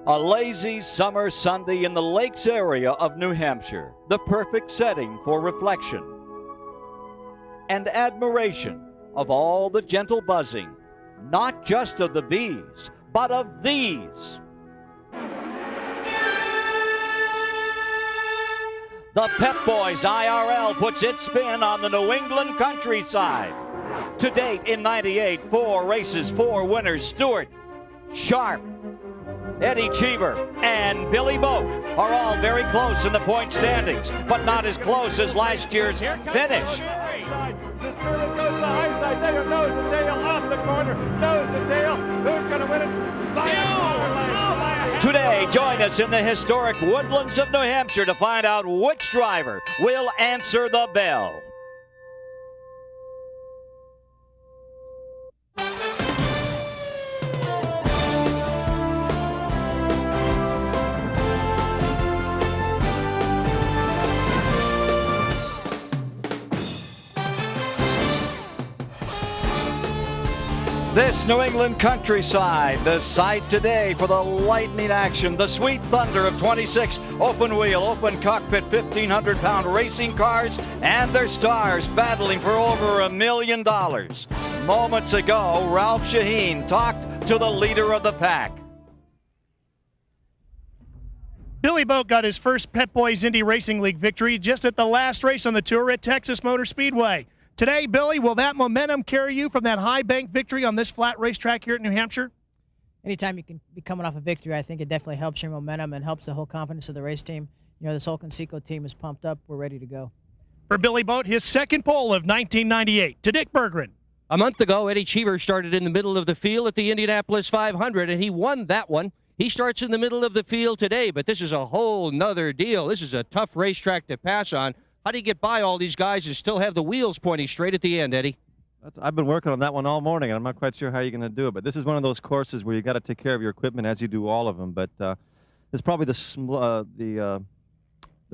A lazy summer Sunday in the lakes area of New Hampshire, the perfect setting for reflection and admiration of all the gentle buzzing, not just of the bees, but of these. The Pep Boys IRL puts its spin on the New England countryside. To date in '98, 4 races, 4 winners. Stewart, Sharp, Eddie Cheever, and Billy Boat are all very close in the point standings, but not as close as last year's finish. Cisterna goes to the high side. There, nose to tail, off the corner, nose to tail. Who's going to win it? By Today, join us in the historic woodlands of New Hampshire to find out which driver will answer the bell. This New England countryside, the site today for the lightning action, the sweet thunder of 26 open wheel, open cockpit, 1,500-pound racing cars and their stars battling for over $1 million. Moments ago, Ralph Shaheen talked to the leader of the pack. Billy Boat got his first Pep Boys Indy Racing League victory just at the last race on the tour at Texas Motor Speedway. Today, Billy, will that momentum carry you from that high bank victory on this flat racetrack here at New Hampshire? Anytime you can be coming off a victory, I think it definitely helps your momentum and helps the whole confidence of the race team. You know, this whole Conseco team is pumped up. We're ready to go. For Billy Boat, his second pole of 1998. To Dick Berggren. A month ago, Eddie Cheever started in the middle of the field at the Indianapolis 500, and he won that one. He starts in the middle of the field today, but this is a whole nother deal. This is a tough racetrack to pass on. How do you get by all these guys and still have the wheels pointing straight at the end, Eddie? I've been working on that one all morning, and I'm not quite sure how you're going to do it. But this is one of those courses where you got to take care of your equipment as you do all of them. But it's probably the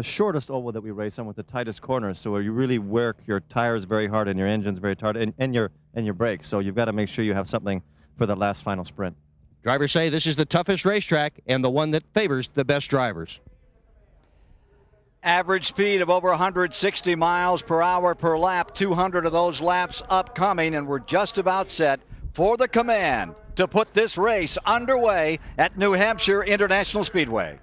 shortest oval that we race on with the tightest corners. So where you really work your tires very hard and your engines very hard and your brakes. So you've got to make sure you have something for the last final sprint. Drivers say this is the toughest racetrack and the one that favors the best drivers. Average speed of over 160 miles per hour per lap, 200 of those laps upcoming, and we're just about set for the command to put this race underway at New Hampshire International Speedway.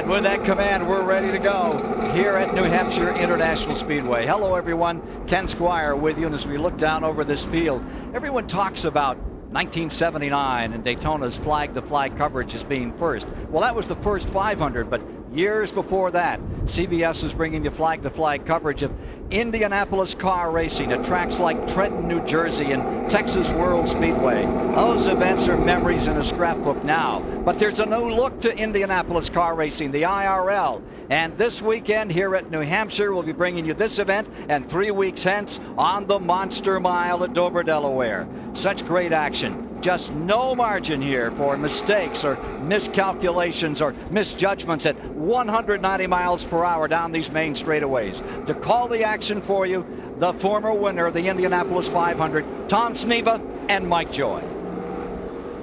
With that command, we're ready to go here at New Hampshire International Speedway. Hello, everyone. Ken Squire with you. And as we look down over this field, everyone talks about 1979 and Daytona's flag-to-flag coverage as being first. Well, that was the first 500, but years before that, CBS was bringing you flag-to-flag coverage of Indianapolis car racing at tracks like Trenton, New Jersey, and Texas World Speedway. Those events are memories in a scrapbook now. But there's a new look to Indianapolis car racing, the IRL. And this weekend here at New Hampshire, we'll be bringing you this event, and 3 weeks hence on the Monster Mile at Dover, Delaware. Such great action. Just no margin here for mistakes or miscalculations or misjudgments at 190 miles per hour down these main straightaways. To call the action for you, the former winner of the Indianapolis 500, Tom Sneva and Mike Joy.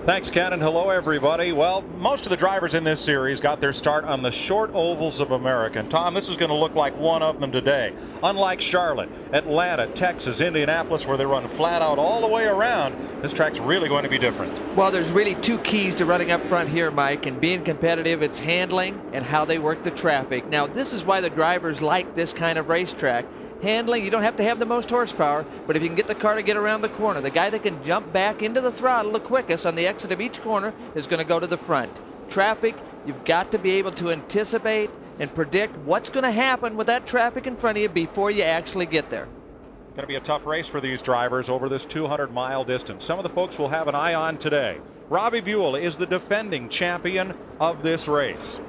Thanks, Ken, and hello, everybody. Well, most of the drivers in this series got their start on the short ovals of America. And Tom, this is going to look like one of them today. Unlike Charlotte, Atlanta, Texas, Indianapolis, where they run flat out all the way around, this track's really going to be different. Well, there's really two keys to running up front here, Mike, and being competitive. It's handling and how they work the traffic. Now, this is why the drivers like this kind of racetrack. Handling, you don't have to have the most horsepower, but if you can get the car to get around the corner, the guy that can jump back into the throttle the quickest on the exit of each corner is going to go to the front. Traffic, you've got to be able to anticipate and predict what's going to happen with that traffic in front of you before you actually get there. Going to be a tough race for these drivers over this 200-mile distance. Some of the folks will have an eye on today. Robbie Buhl is the defending champion of this race.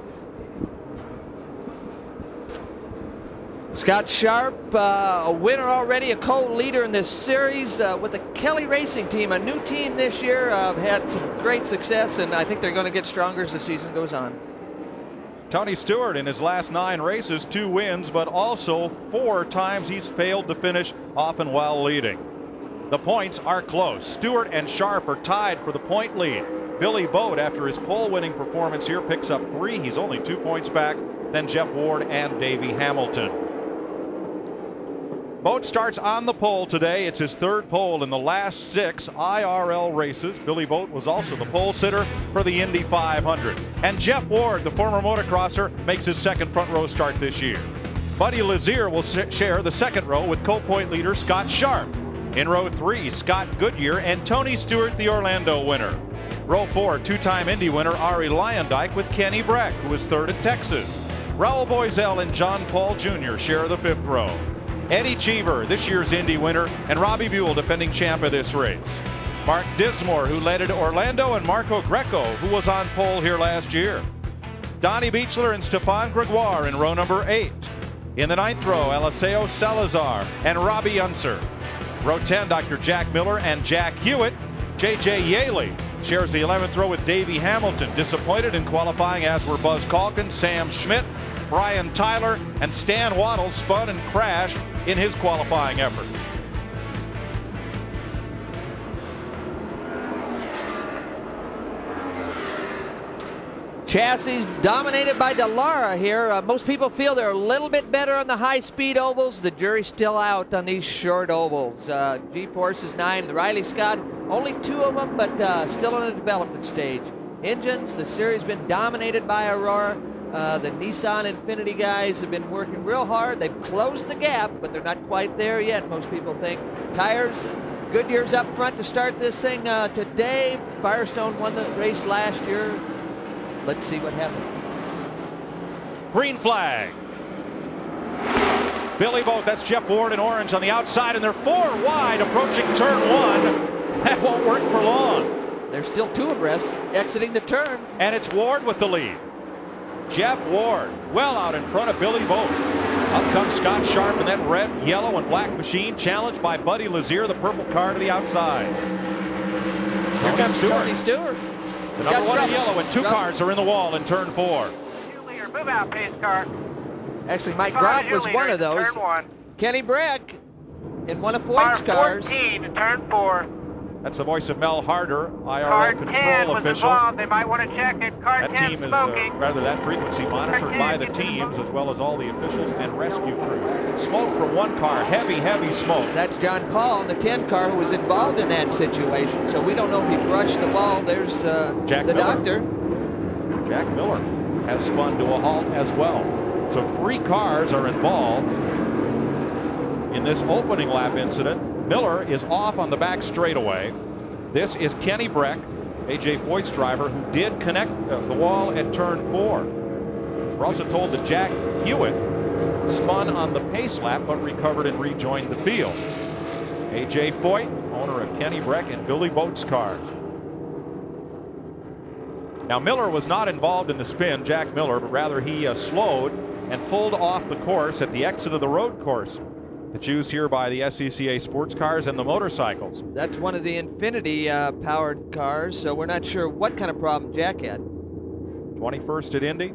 Scott Sharp, a winner already, a co-leader in this series with the Kelly Racing team, a new team this year, had some great success, and I think they're going to get stronger as the season goes on. Tony Stewart in his last 9 races, 2 wins, but also 4 times he's failed to finish, often while leading. The points are close. Stewart and Sharp are tied for the point lead. Billy Boat, after his pole-winning performance here, picks up 3. He's only 2 points back than Jeff Ward and Davey Hamilton. Boat starts on the pole today. It's his 3rd pole in the last 6 IRL races. Billy Boat was also the pole sitter for the Indy 500. And Jeff Ward, the former motocrosser, makes his 2nd front row start this year. Buddy Lazier will share the 2nd row with co-point leader Scott Sharp. In row 3, Scott Goodyear and Tony Stewart, the Orlando winner. Row 4, 2-time Indy winner Arie Luyendyk with Kenny Breck, who is 3rd at Texas. Raul Boesel and John Paul Jr. share the 5th row. Eddie Cheever, this year's Indy winner, and Robbie Buhl, defending champ of this race. Mark Dismore, who led at Orlando, and Marco Greco, who was on pole here last year. Donnie Beechler and Stefan Gregoire in row number 8. In the 9th row, Eliseo Salazar and Robbie Unser. Row 10, Dr. Jack Miller and Jack Hewitt. J.J. Yaley shares the 11th row with Davey Hamilton. Disappointed in qualifying, as were Buzz Calkins, Sam Schmidt, Brian Tyler, and Stan Waddle spun and crashed in his qualifying effort. Chassis dominated by Dallara here. Most people feel they're a little bit better on the high-speed ovals. The jury's still out on these short ovals. G-Force is 9. The Riley Scott, only 2 of them, but still in a development stage. Engines, the series been dominated by Aurora. The Nissan Infinity guys have been working real hard. They've closed the gap, but they're not quite there yet, most people think. Tires, Goodyear's up front to start this thing today. Firestone won the race last year. Let's see what happens. Green flag. Billy Boat, that's Jeff Ward in orange on the outside, and they're 4 wide approaching turn 1. That won't work for long. They're still 2 abreast, exiting the turn. And it's Ward with the lead. Jeff Ward, well out in front of Billy Boat. Up comes Scott Sharp in that red, yellow, and black machine, challenged by Buddy Lazier, the purple car to the outside. Here comes Tony Stewart. The number 1 in yellow, and 2 cars are in the wall in turn 4. Move out, pace car. Actually, Mike Groff was one of those. Kenny Breck in one of Floyd's cars. 14 to turn 4. That's the voice of Mel Harder, Car IRL 10 control was official. involved. They might want to check it. Car That 10 team is, smoking. that frequency monitored by the teams as well as all the officials and rescue crews. Smoke from one car, heavy, heavy smoke. That's John Paul in the 10 car who was involved in that situation. So we don't know if he brushed the wall. There's Jack the Miller. doctor. Jack Miller has spun to a halt as well. So 3 cars are involved in this opening lap incident. Miller is off on the back straightaway. This is Kenny Breck, A.J. Foyt's driver, who did connect the wall at turn 4. We're also told that Jack Hewitt spun on the pace lap but recovered and rejoined the field. A.J. Foyt, owner of Kenny Breck and Billy Boat's cars. Now Miller was not involved in the spin, Jack Miller, but rather he slowed and pulled off the course at the exit of the road course. It's used here by the SCCA sports cars and the motorcycles. That's one of the Infinity powered cars, so we're not sure what kind of problem Jack had. 21st at Indy.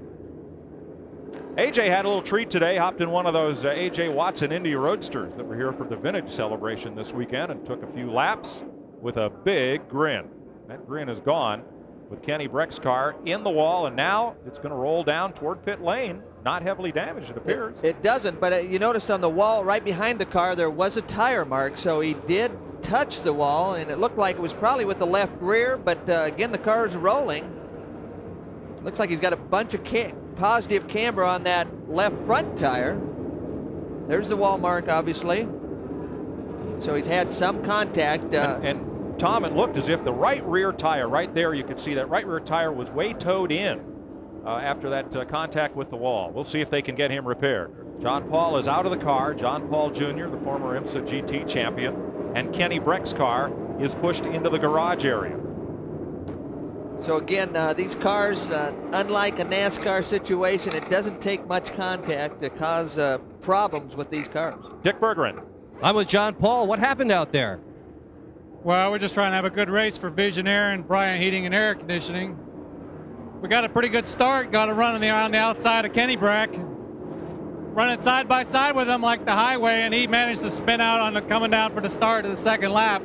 AJ had a little treat today, hopped in one of those AJ Watson Indy Roadsters that were here for the vintage celebration this weekend and took a few laps with a big grin. That grin is gone with Kenny Breck's car in the wall, and now it's going to roll down toward pit lane. Not heavily damaged, it appears. It doesn't, but you noticed on the wall right behind the car there was a tire mark, so he did touch the wall, and it looked like it was probably with the left rear, but again, the car is rolling. Looks like he's got a bunch of positive camber on that left front tire. There's the wall mark, obviously. So he's had some contact. And Tom, it looked as if the right rear tire, right there, you could see that right rear tire was way towed in after that contact with the wall. We'll see if they can get him repaired. John Paul is out of the car. John Paul Jr., the former IMSA GT champion, and Kenny Breck's car is pushed into the garage area. So again, these cars, unlike a NASCAR situation, it doesn't take much contact to cause problems with these cars. Dick Berggren. I'm with John Paul. What happened out there? Well, we're just trying to have a good race for Vision Air and Bryant Heating and Air Conditioning. We got a pretty good start, got a run on the outside of Kenny Breck. Running side by side with him like the highway, and he managed to spin out on the coming down for the start of the second lap.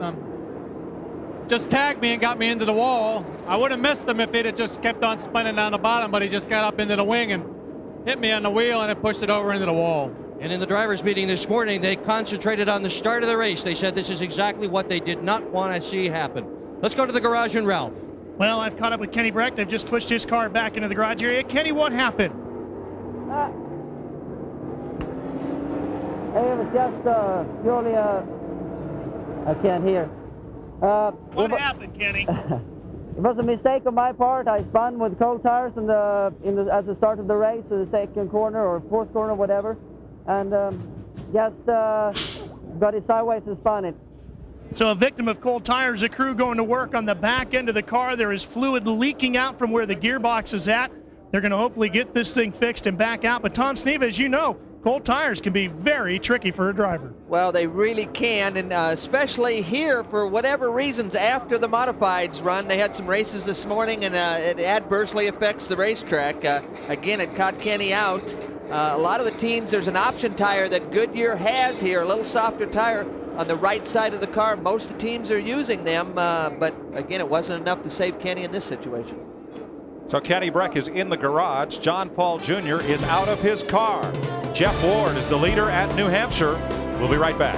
Just tagged me and got me into the wall. I would have missed him if he'd have just kept on spinning down the bottom, but he just got up into the wing and hit me on the wheel, and it pushed it over into the wall. And in the drivers' meeting this morning, they concentrated on the start of the race. They said this is exactly what they did not want to see happen. Let's go to the garage and Ralph. Well, I've caught up with Kenny Breck. They've just pushed his car back into the garage area. Kenny, what happened? It was just purely I can't hear. What happened, Kenny? It was a mistake on my part. I spun with cold tires at the start of the race, the second corner or fourth corner, whatever, and just got it sideways and spun it. So a victim of cold tires, a crew going to work on the back end of the car. There is fluid leaking out from where the gearbox is at. They're going to hopefully get this thing fixed and back out. But Tom Sneva, as you know, cold tires can be very tricky for a driver. Well, they really can, and especially here for whatever reasons after the modifieds run. They had some races this morning, and it adversely affects the racetrack. Again, it caught Kenny out. A lot of the teams, there's an option tire that Goodyear has here, a little softer tire on the right side of the car. Most of the teams are using them, but again, it wasn't enough to save Kenny in this situation. So Kenny Breck is in the garage. John Paul Jr. is out of his car. Jeff Ward is the leader at New Hampshire. We'll be right back.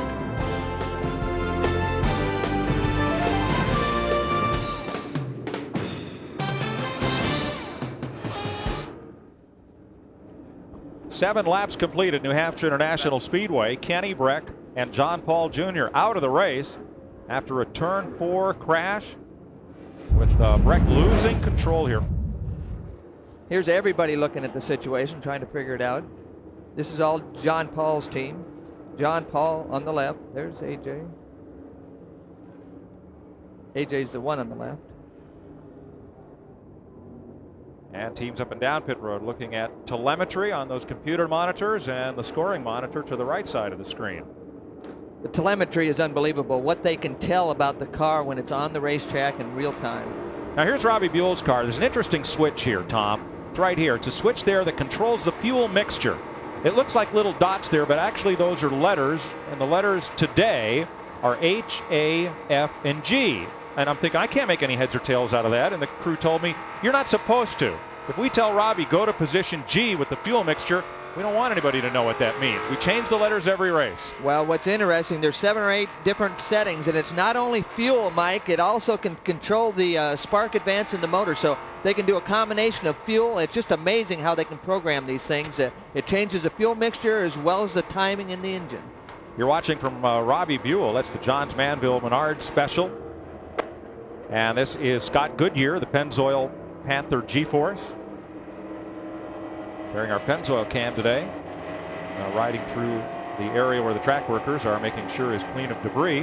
Seven laps completed at New Hampshire International Speedway. Kenny Breck and John Paul Jr. out of the race after a turn 4 crash, with Breck losing control here. Here's everybody looking at the situation, trying to figure it out. This is all John Paul's team. John Paul on the left. There's AJ. AJ's the one on the left. And teams up and down pit road looking at telemetry on those computer monitors and the scoring monitor to the right side of the screen. The telemetry is unbelievable, what they can tell about the car when it's on the racetrack in real time. Now here's Robbie Buhl's car. There's an interesting switch here, Tom. It's right here. It's a switch there that controls the fuel mixture. It looks like little dots there, but actually those are letters, and the letters today are H, A, F, and G. And I'm thinking, I can't make any heads or tails out of that. And the crew told me, you're not supposed to. If we tell Robbie, go to position G with the fuel mixture, we don't want anybody to know what that means. We change the letters every race. Well, what's interesting, there's 7 or 8 different settings, and it's not only fuel, Mike, it also can control the spark advance in the motor. So they can do a combination of fuel. It's just amazing how they can program these things. It changes the fuel mixture as well as the timing in the engine. You're watching from Robbie Buhl. That's the Johns Manville Menard special. And this is Scott Goodyear, the Pennzoil Panther G-Force. Carrying our Pennzoil can today. Riding through the area where the track workers are making sure is clean of debris.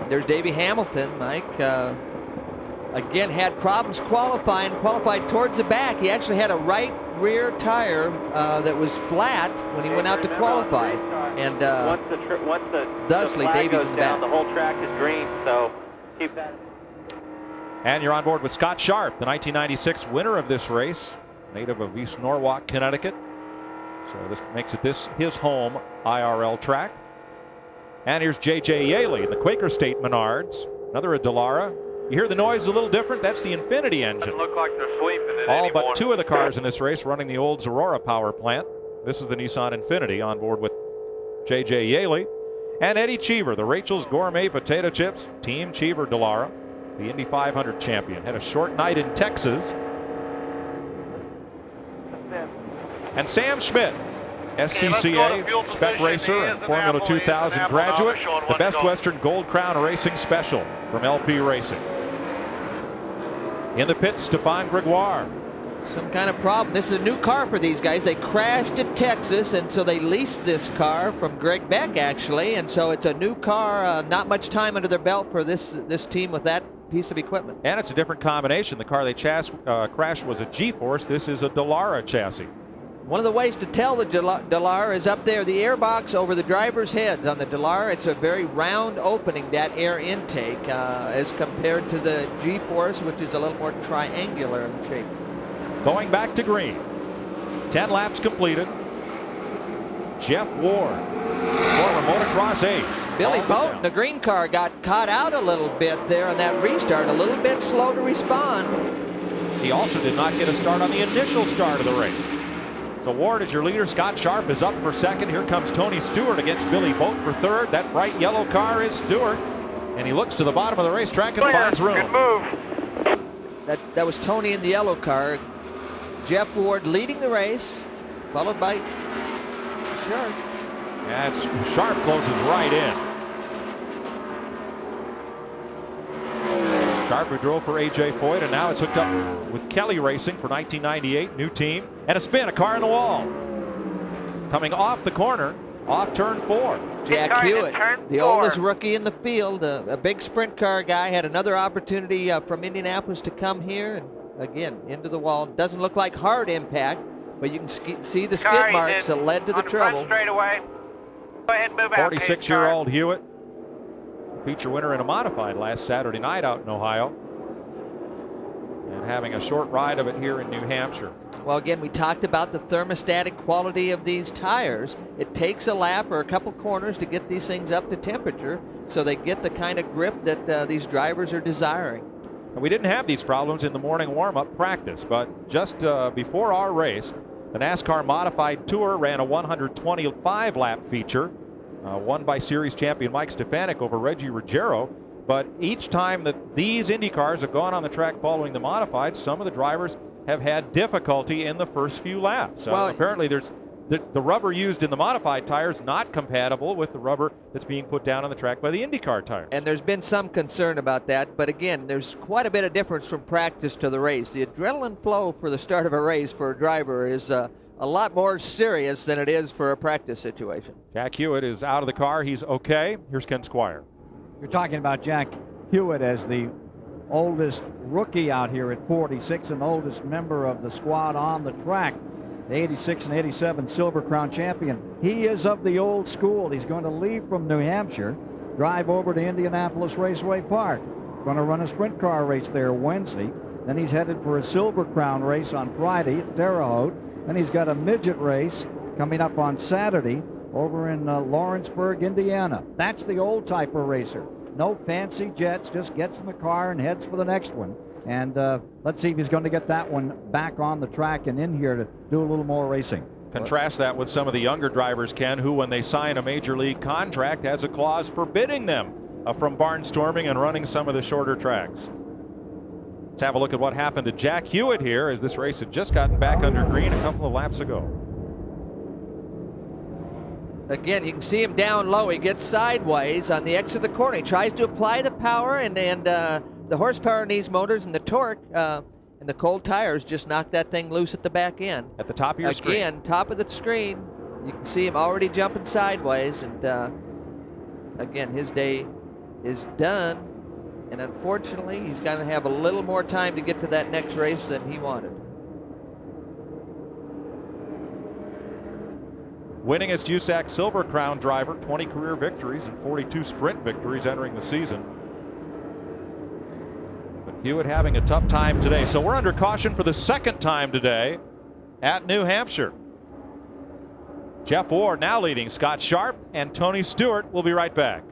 There's Davey Hamilton, Mike. Again, had problems qualifying, qualified towards the back. He actually had a right rear tire that was flat when he went out to qualify. And thusly, Davey's in the back. The whole track is green, so keep that. And you're on board with Scott Sharp, the 1996 winner of this race, native of East Norwalk, Connecticut. So this makes it his home IRL track. And here's J.J. Yaley in the Quaker State Menards, another a Dallara. You hear the noise a little different? That's the Infinity engine. Doesn't look like they're sweeping it All anymore. but 2 of the cars in this race running the old Aurora power plant. This is the Nissan Infinity on board with J.J. Yaley. And Eddie Cheever, the Rachel's Gourmet Potato Chips, Team Cheever Dallara, the Indy 500 champion. Had a short night in Texas. And Sam Schmidt, SCCA spec racer and Formula 2000 graduate, the Best Western Gold Crown Racing Special from LP Racing. In the pits, Stefan Gregoire. Some kind of problem. This is a new car for these guys. They crashed it Texas, and so they leased this car from Greg Beck, actually, and so it's a new car, not much time under their belt for this team with that piece of equipment. And it's a different combination. The car they crashed was a G-Force. This is a Dallara chassis. One of the ways to tell the Dallara is up there, the airbox over the driver's head. On the Dallara, it's a very round opening, that air intake, as compared to the G-Force, which is a little more triangular in shape. Going back to green. 10 laps completed. Jeff Ward, former motocross ace. Billy Boat, the green car, got caught out a little bit there on that restart, a little bit slow to respond. He also did not get a start on the initial start of the race. So Ward is your leader. Scott Sharp is up for second. Here comes Tony Stewart against Billy Boat for third. That bright yellow car is Stewart. And he looks to the bottom of the racetrack and finds room. Good move. That was Tony in the yellow car. Jeff Ward leading the race, followed by Sharp. And Sharp closes right in. Sharp, who drove for A.J. Foyt, and now it's hooked up with Kelly Racing for 1998, new team. And a spin, a car in the wall. Coming off the corner, off turn 4. Jack Hewitt, the oldest rookie in the field, a big sprint car guy, had another opportunity from Indianapolis to come here, and again, into the wall. Doesn't look like hard impact, but you can see the skid marks that led to the trouble. Straight away. Go ahead, move out. 46-year-old Hewitt, feature winner in a modified last Saturday night out in Ohio, and having a short ride of it here in New Hampshire. Well, again, we talked about the thermostatic quality of these tires. It takes a lap or a couple corners to get these things up to temperature, so they get the kind of grip that these drivers are desiring. And we didn't have these problems in the morning warm-up practice, but just before our race, the NASCAR Modified Tour ran a 125-lap feature, won by series champion Mike Stefanik over Reggie Ruggiero. But each time that these Indy cars have gone on the track following the modified, some of the drivers have had difficulty in the first few laps. So apparently there's the rubber used in the modified tires not compatible with the rubber that's being put down on the track by the IndyCar tires. And there's been some concern about that, but again, there's quite a bit of difference from practice to the race. The adrenaline flow for the start of a race for a driver is a lot more serious than it is for a practice situation. Jack Hewitt is out of the car. He's okay. Here's Ken Squire. You're talking about Jack Hewitt as the oldest rookie out here at 46 and oldest member of the squad on the track. The 86 and 87 Silver Crown champion. He is of the old school. He's going to leave from New Hampshire, drive over to Indianapolis Raceway Park. Going to run a sprint car race there Wednesday. Then he's headed for a Silver Crown race on Friday at Terre Haute. Then he's got a midget race coming up on Saturday over in Lawrenceburg, Indiana. That's the old type of racer. No fancy jets, just gets in the car and heads for the next one. And let's see if he's going to get that one back on the track and in here to do a little more racing. Contrast that with some of the younger drivers, Ken, who when they sign a major league contract has a clause forbidding them from barnstorming and running some of the shorter tracks. Let's have a look at what happened to Jack Hewitt here as this race had just gotten back under green a couple of laps ago. Again, you can see him down low. He gets sideways on the exit of the corner. He tries to apply the power, and the horsepower in these motors and the torque and the cold tires just knock that thing loose at the back end. At the top of your screen. Again, top of the screen. You can see him already jumping sideways, and again, his day is done. And unfortunately, he's going to have a little more time to get to that next race than he wanted. Winningest USAC Silver Crown driver, 20 career victories and 42 sprint victories entering the season. But Hewitt having a tough time today. So we're under caution for the second time today at New Hampshire. Jeff Ward now leading Scott Sharp, and Tony Stewart will be right back.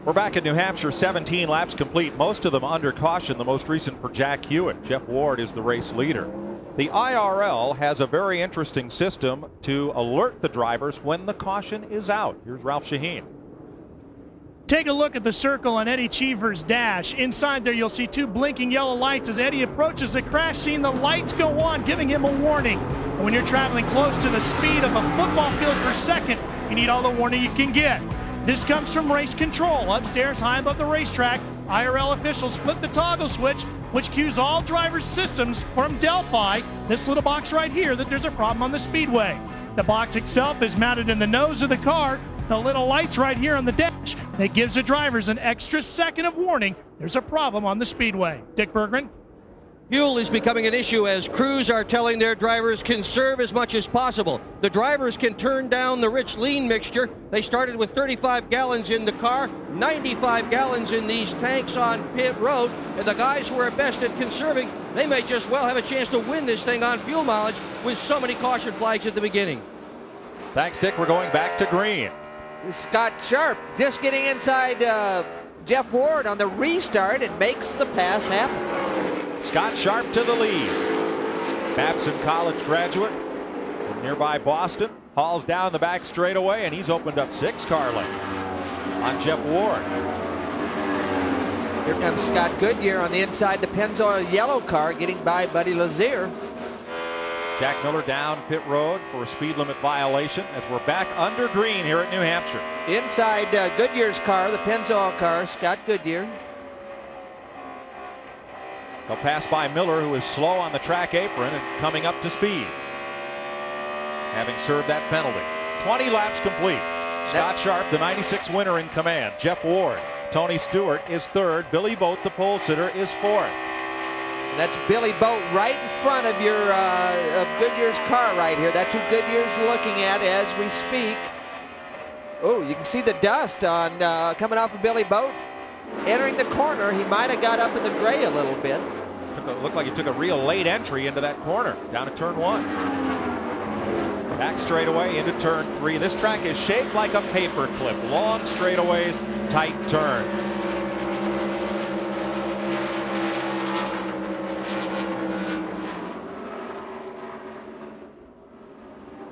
We're back at New Hampshire, 17 laps complete, most of them under caution, the most recent for Jack Hewitt. Jeff Ward is the race leader. The IRL has a very interesting system to alert the drivers when the caution is out. Here's Ralph Shaheen. Take a look at the circle on Eddie Cheever's dash. Inside there, you'll see two blinking yellow lights as Eddie approaches the crash scene. The lights go on, giving him a warning. And when you're traveling close to the speed of a football field per second, you need all the warning you can get. This comes from race control. Upstairs, high above the racetrack, IRL officials flip the toggle switch, which cues all drivers' systems from Delphi, this little box right here, that there's a problem on the speedway. The box itself is mounted in the nose of the car. The little lights right here on the dash that gives the drivers an extra second of warning there's a problem on the speedway. Dick Bergman. Fuel is becoming an issue as crews are telling their drivers conserve as much as possible. The drivers can turn down the rich lean mixture. They started with 35 gallons in the car, 95 gallons in these tanks on pit road, and the guys who are best at conserving, they may just well have a chance to win this thing on fuel mileage with so many caution flags at the beginning. Thanks, Dick. We're going back to green. Scott Sharp just getting inside Jeff Ward on the restart and makes the pass happen. Scott Sharp to the lead. Babson College graduate from nearby Boston hauls down the back straightaway, and he's opened up 6 car lengths on Jeff Ward. Here comes Scott Goodyear on the inside, the Pennzoil yellow car, getting by Buddy Lazier. Jack Miller down pit road for a speed limit violation as we're back under green here at New Hampshire. Inside Goodyear's car, the Pennzoil car, Scott Goodyear. They'll pass by Miller, who is slow on the track apron and coming up to speed, having served that penalty. 20 laps complete. Scott Sharp, the 96 winner, in command. Jeff Ward, Tony Stewart is 3rd. Billy Boat, the pole sitter, is 4th. That's Billy Boat right in front of your of Goodyear's car right here. That's who Goodyear's looking at as we speak. Oh, you can see the dust on coming off of Billy Boat. Entering the corner, he might have got up in the gray a little bit. Looked like he took a real late entry into that corner, down to turn 1. Back straightaway into turn 3. This track is shaped like a paper clip. Long straightaways, tight turns.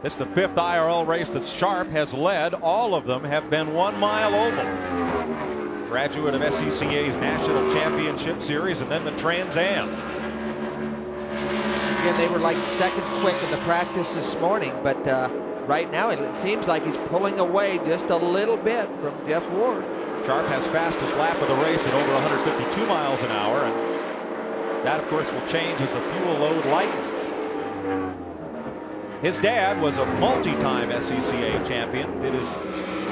This is the 5th IRL race that Sharp has led. All of them have been 1-mile ovals. Graduate of SCCA's National Championship Series and then the Trans Am. Again, they were like second quick in the practice this morning, but right now it seems like he's pulling away just a little bit from Jeff Ward. Sharp has fastest lap of the race at over 152 miles an hour, and that, of course, will change as the fuel load lightens. His dad was a multi-time SCCA champion, did his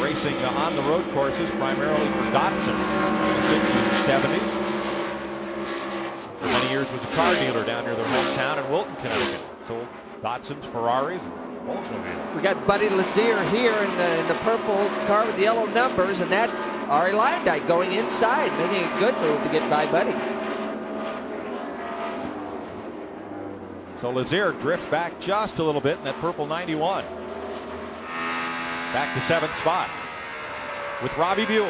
racing on the road courses primarily for Datsun in the 60s and 70s. For many years was a car dealer down near their hometown in Wilton, Connecticut. Sold Datsuns, Ferraris, and Volkswagen. We got Buddy Lazier here in the purple car with the yellow numbers, and that's Ari Lyndike going inside, making a good move to get by Buddy. So Lazier drifts back just a little bit in that purple 91. Back to 7th spot with Robbie Buhl.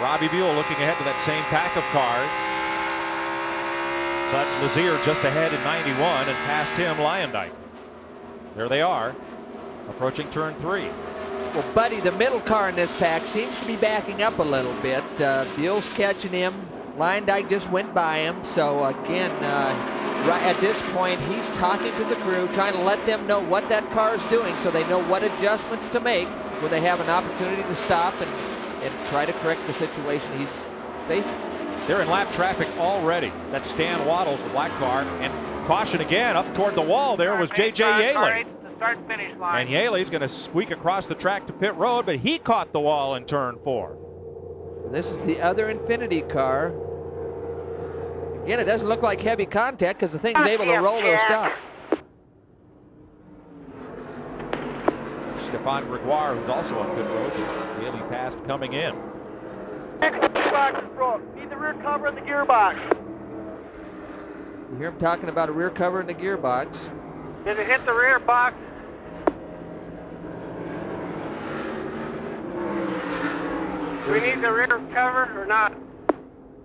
Robbie Buhl looking ahead to that same pack of cars. So that's Lazier just ahead in 91, and past him Lyndike. There they are, approaching turn 3. Well, Buddy, the middle car in this pack, seems to be backing up a little bit. Buell's catching him. Lyndike just went by him. So, again, right at this point, he's talking to the crew, trying to let them know what that car is doing so they know what adjustments to make when they have an opportunity to stop and try to correct the situation he's facing. They're in lap traffic already. That's Stan Waddles, the black car. And caution again, up toward the wall there was J.J. Yaley. Start and finish line. And Yaley's going to squeak across the track to pit road, but he caught the wall in turn 4. This is the other Infiniti car. Again, it doesn't look like heavy contact because the thing's able to roll to a stop. Stefan Gregoire, who's also on pit road, Yaley passed coming in. Gearbox is broke. Need the rear cover in the gearbox. You hear him talking about a rear cover in the gearbox. Did it hit the rear box? Do we need the rear cover or not?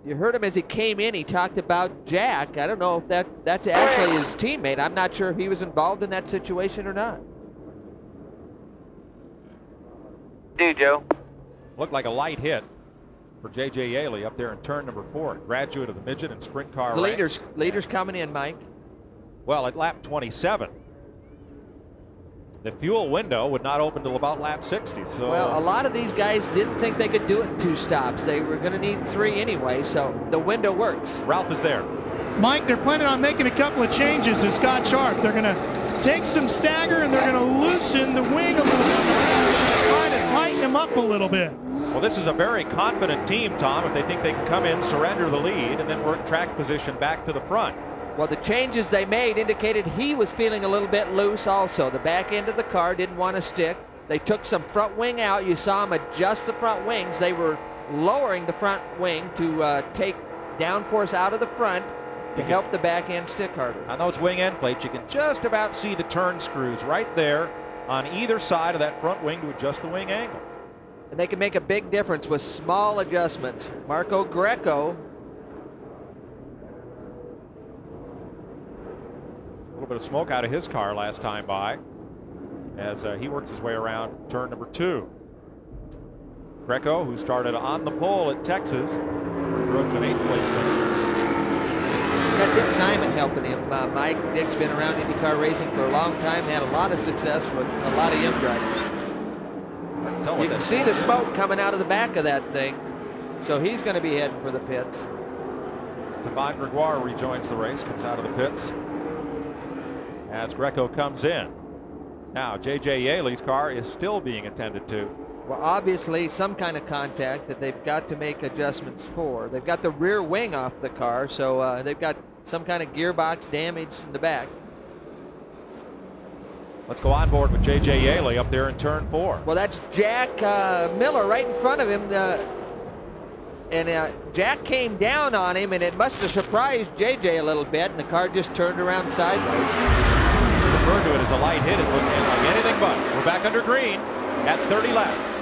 You heard him as he came in. He talked about Jack. I don't know if that's actually his teammate. I'm not sure if he was involved in that situation or not. Do, Joe. Looked like a light hit for J.J. Yaley up there in turn number 4. Graduate of the midget and sprint car ranks. Leaders coming in, Mike. Well, at lap 27. The fuel window would not open till about lap 60. So well, a lot of these guys didn't think they could do it in 2 stops. They were going to need 3 anyway, so the window works. Ralph is there. Mike, they're planning on making a couple of changes to Scott Sharp. They're going to take some stagger and they're going to loosen the wing a little bit, try to tighten him up a little bit. Well, this is a very confident team, Tom, if they think they can come in, surrender the lead, and then work track position back to the front. Well, the changes they made indicated he was feeling a little bit loose also. The back end of the car didn't want to stick. They took some front wing out. You saw him adjust the front wings. They were lowering the front wing to take downforce out of the front to help the back end stick harder. On those wing end plates, you can just about see the turn screws right there on either side of that front wing to adjust the wing angle. And they can make a big difference with small adjustments. Marco Greco. A little bit of smoke out of his car last time by as he works his way around turn number 2. Greco, who started on the pole at Texas, drove to an 8th place finish. Got Dick Simon helping him. Mike, Dick's been around IndyCar racing for a long time, had a lot of success with a lot of young drivers. You can see the smoke coming out of the back of that thing, so he's going to be heading for the pits. Stefan Gregoire rejoins the race, comes out of the pits as Greco comes in. Now, J.J. Yaley's car is still being attended to. Well, obviously, some kind of contact that they've got to make adjustments for. They've got the rear wing off the car, so they've got some kind of gearbox damage in the back. Let's go on board with J.J. Yaley up there in turn 4. Well, that's Jack Miller right in front of him. Jack came down on him, and it must have surprised J.J. a little bit, and the car just turned around sideways. Referred to it as a light hit. It looked like anything but. We're back under green at 30 laps.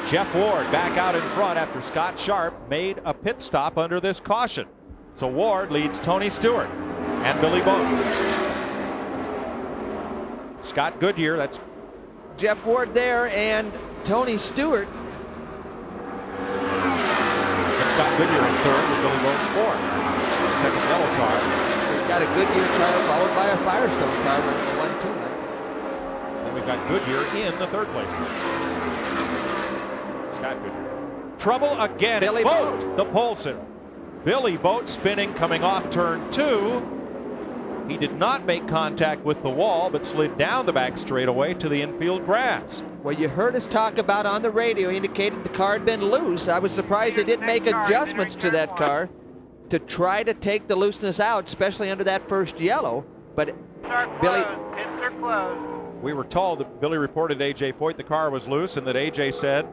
Jeff Ward back out in front after Scott Sharp made a pit stop under this caution. So Ward leads Tony Stewart and Billy Boat. Scott Goodyear, that's Jeff Ward there, and Tony Stewart. And Scott Goodyear in 3rd with Billy Boat in 4th. Second yellow car. We've got a Goodyear car followed by a Firestone car running the 1-2 lane. And we've got Goodyear in the 3rd place car. Scott Goodyear. Trouble again. Billy It's Boat, the pole sitter. Billy Boat spinning, coming off turn 2. He did not make contact with the wall, but slid down the back straightaway to the infield grass. Well, you heard us talk about on the radio, indicated the car had been loose. I was surprised they didn't make adjustments to that car to try to take the looseness out, especially under that first yellow. But Billy... Pits are closed. We were told that Billy reported A.J. Foyt the car was loose, and that A.J. said,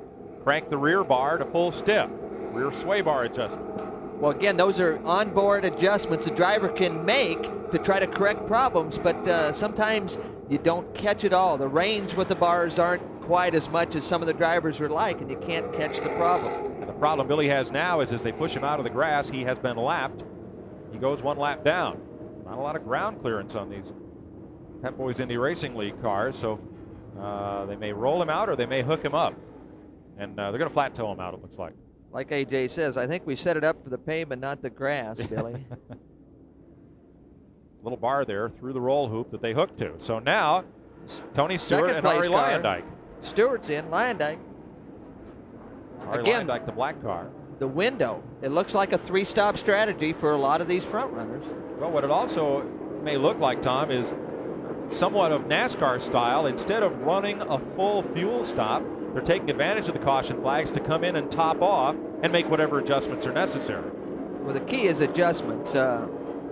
crank the rear bar to full stiff. Rear sway bar adjustment. Well, again, those are onboard adjustments the driver can make to try to correct problems, but sometimes you don't catch it all. The range with the bars aren't quite as much as some of the drivers would like, and you can't catch the problem. And the problem Billy has now is as they push him out of the grass, he has been lapped. He goes 1 lap down. Not a lot of ground clearance on these Pep Boys Indy Racing League cars, so they may roll him out or they may hook him up. And they're going to flat tow him out, it looks like. Like AJ says, I think we set it up for the pavement, not the grass, Billy. Little bar there through the roll hoop that they hooked to. So now, Tony Stewart and Ari Lyondike. Stewart's in, Lyondike. Ari Again, Lyondike, the black car. The window. It looks like a 3-stop strategy for a lot of these front runners. Well, what it also may look like, Tom, is somewhat of NASCAR style. Instead of running a full fuel stop, they're taking advantage of the caution flags to come in and top off and make whatever adjustments are necessary. Well, the key is adjustments.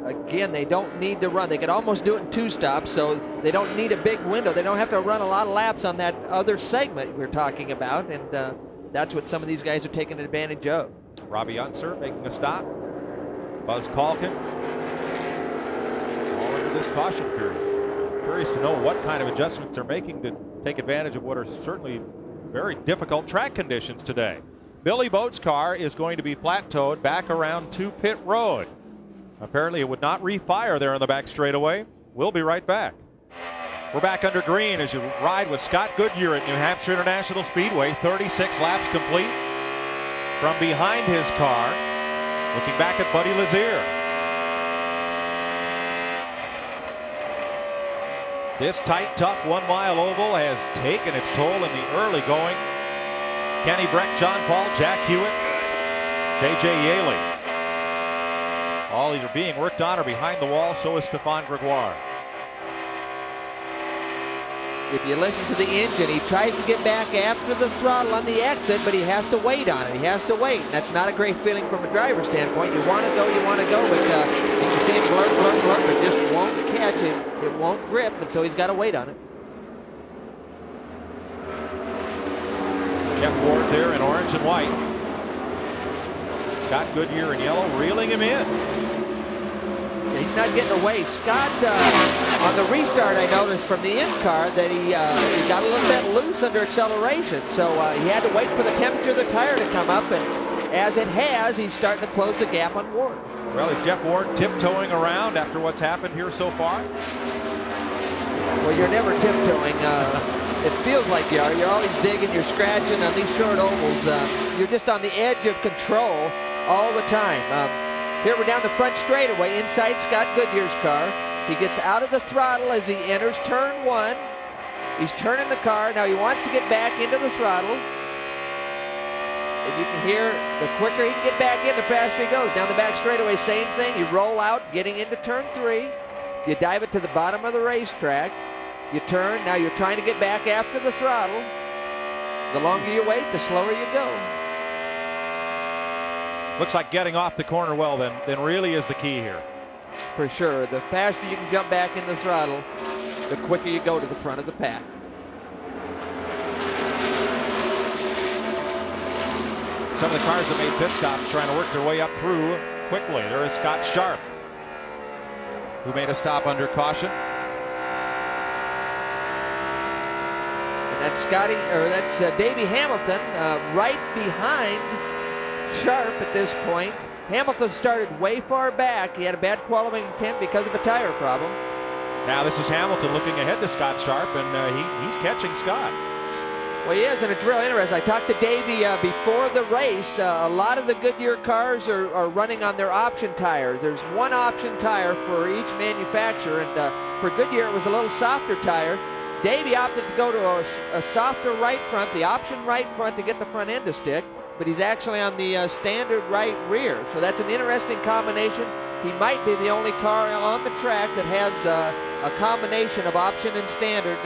Again, they don't need to run. They could almost do it in 2 stops, so they don't need a big window. They don't have to run a lot of laps on that other segment we're talking about, and that's what some of these guys are taking advantage of. Robbie Unser making a stop. Buzz Calkin. All into this caution period. Curious to know what kind of adjustments they're making to take advantage of what are certainly very difficult track conditions today. Billy Boat's car is going to be flat towed back around to pit road. Apparently it would not refire there on the back straightaway. We'll be right back. We're back under green as you ride with Scott Goodyear at New Hampshire International Speedway. 36 laps complete. From behind his car, looking back at Buddy Lazier. This tight, tough 1 mile oval has taken its toll in the early going. Kenny Breck, John Paul, Jack Hewitt, J.J. Yaley. All either being worked on or behind the wall, so is Stefan Gregoire. If you listen to the engine, he tries to get back after the throttle on the exit, but he has to wait on it. He has to wait. And that's not a great feeling from a driver's standpoint. You want to go, but you can see him blur, but it just won't catch him. It won't grip, and so he's got to wait on it. Jeff Ward there in orange and white. Scott Goodyear in yellow, reeling him in. Yeah, he's not getting away. Scott, on the restart, I noticed from the in-car that he got a little bit loose under acceleration. So he had to wait for the temperature of the tire to come up, and as it has, he's starting to close the gap on Ward. Well, is Jeff Ward tiptoeing around after what's happened here so far? Well, you're never tiptoeing. It feels like you are. You're always digging, you're scratching on these short ovals. You're just on the edge of control all the time. Here we're down the front straightaway inside Scott Goodyear's car. He gets out of the throttle as he enters turn 1. He's turning the car. Now he wants to get back into the throttle. And you can hear the quicker he can get back in, the faster he goes. Down the back straightaway, same thing. You roll out, getting into turn 3. You dive it to the bottom of the racetrack. You turn. Now you're trying to get back after the throttle. The longer you wait, the slower you go. Looks like getting off the corner well then really is the key here. For sure. The faster you can jump back in the throttle, the quicker you go to the front of the pack. Some of the cars that made pit stops trying to work their way up through quickly. There is Scott Sharp, who made a stop under caution. And that's Davey Hamilton right behind Sharp at this point. Hamilton started way far back. He had a bad qualifying attempt because of a tire problem. Now this is Hamilton looking ahead to Scott Sharp, and he's catching Scott. Well, he is, and it's real interesting. I talked to Davey before the race. A lot of the Goodyear cars are running on their option tire. There's one option tire for each manufacturer, and for Goodyear it was a little softer tire. Davey opted to go to a softer right front, the option right front, to get the front end to stick, but he's actually on the standard right rear. So that's an interesting combination. He might be the only car on the track that has a combination of option and standard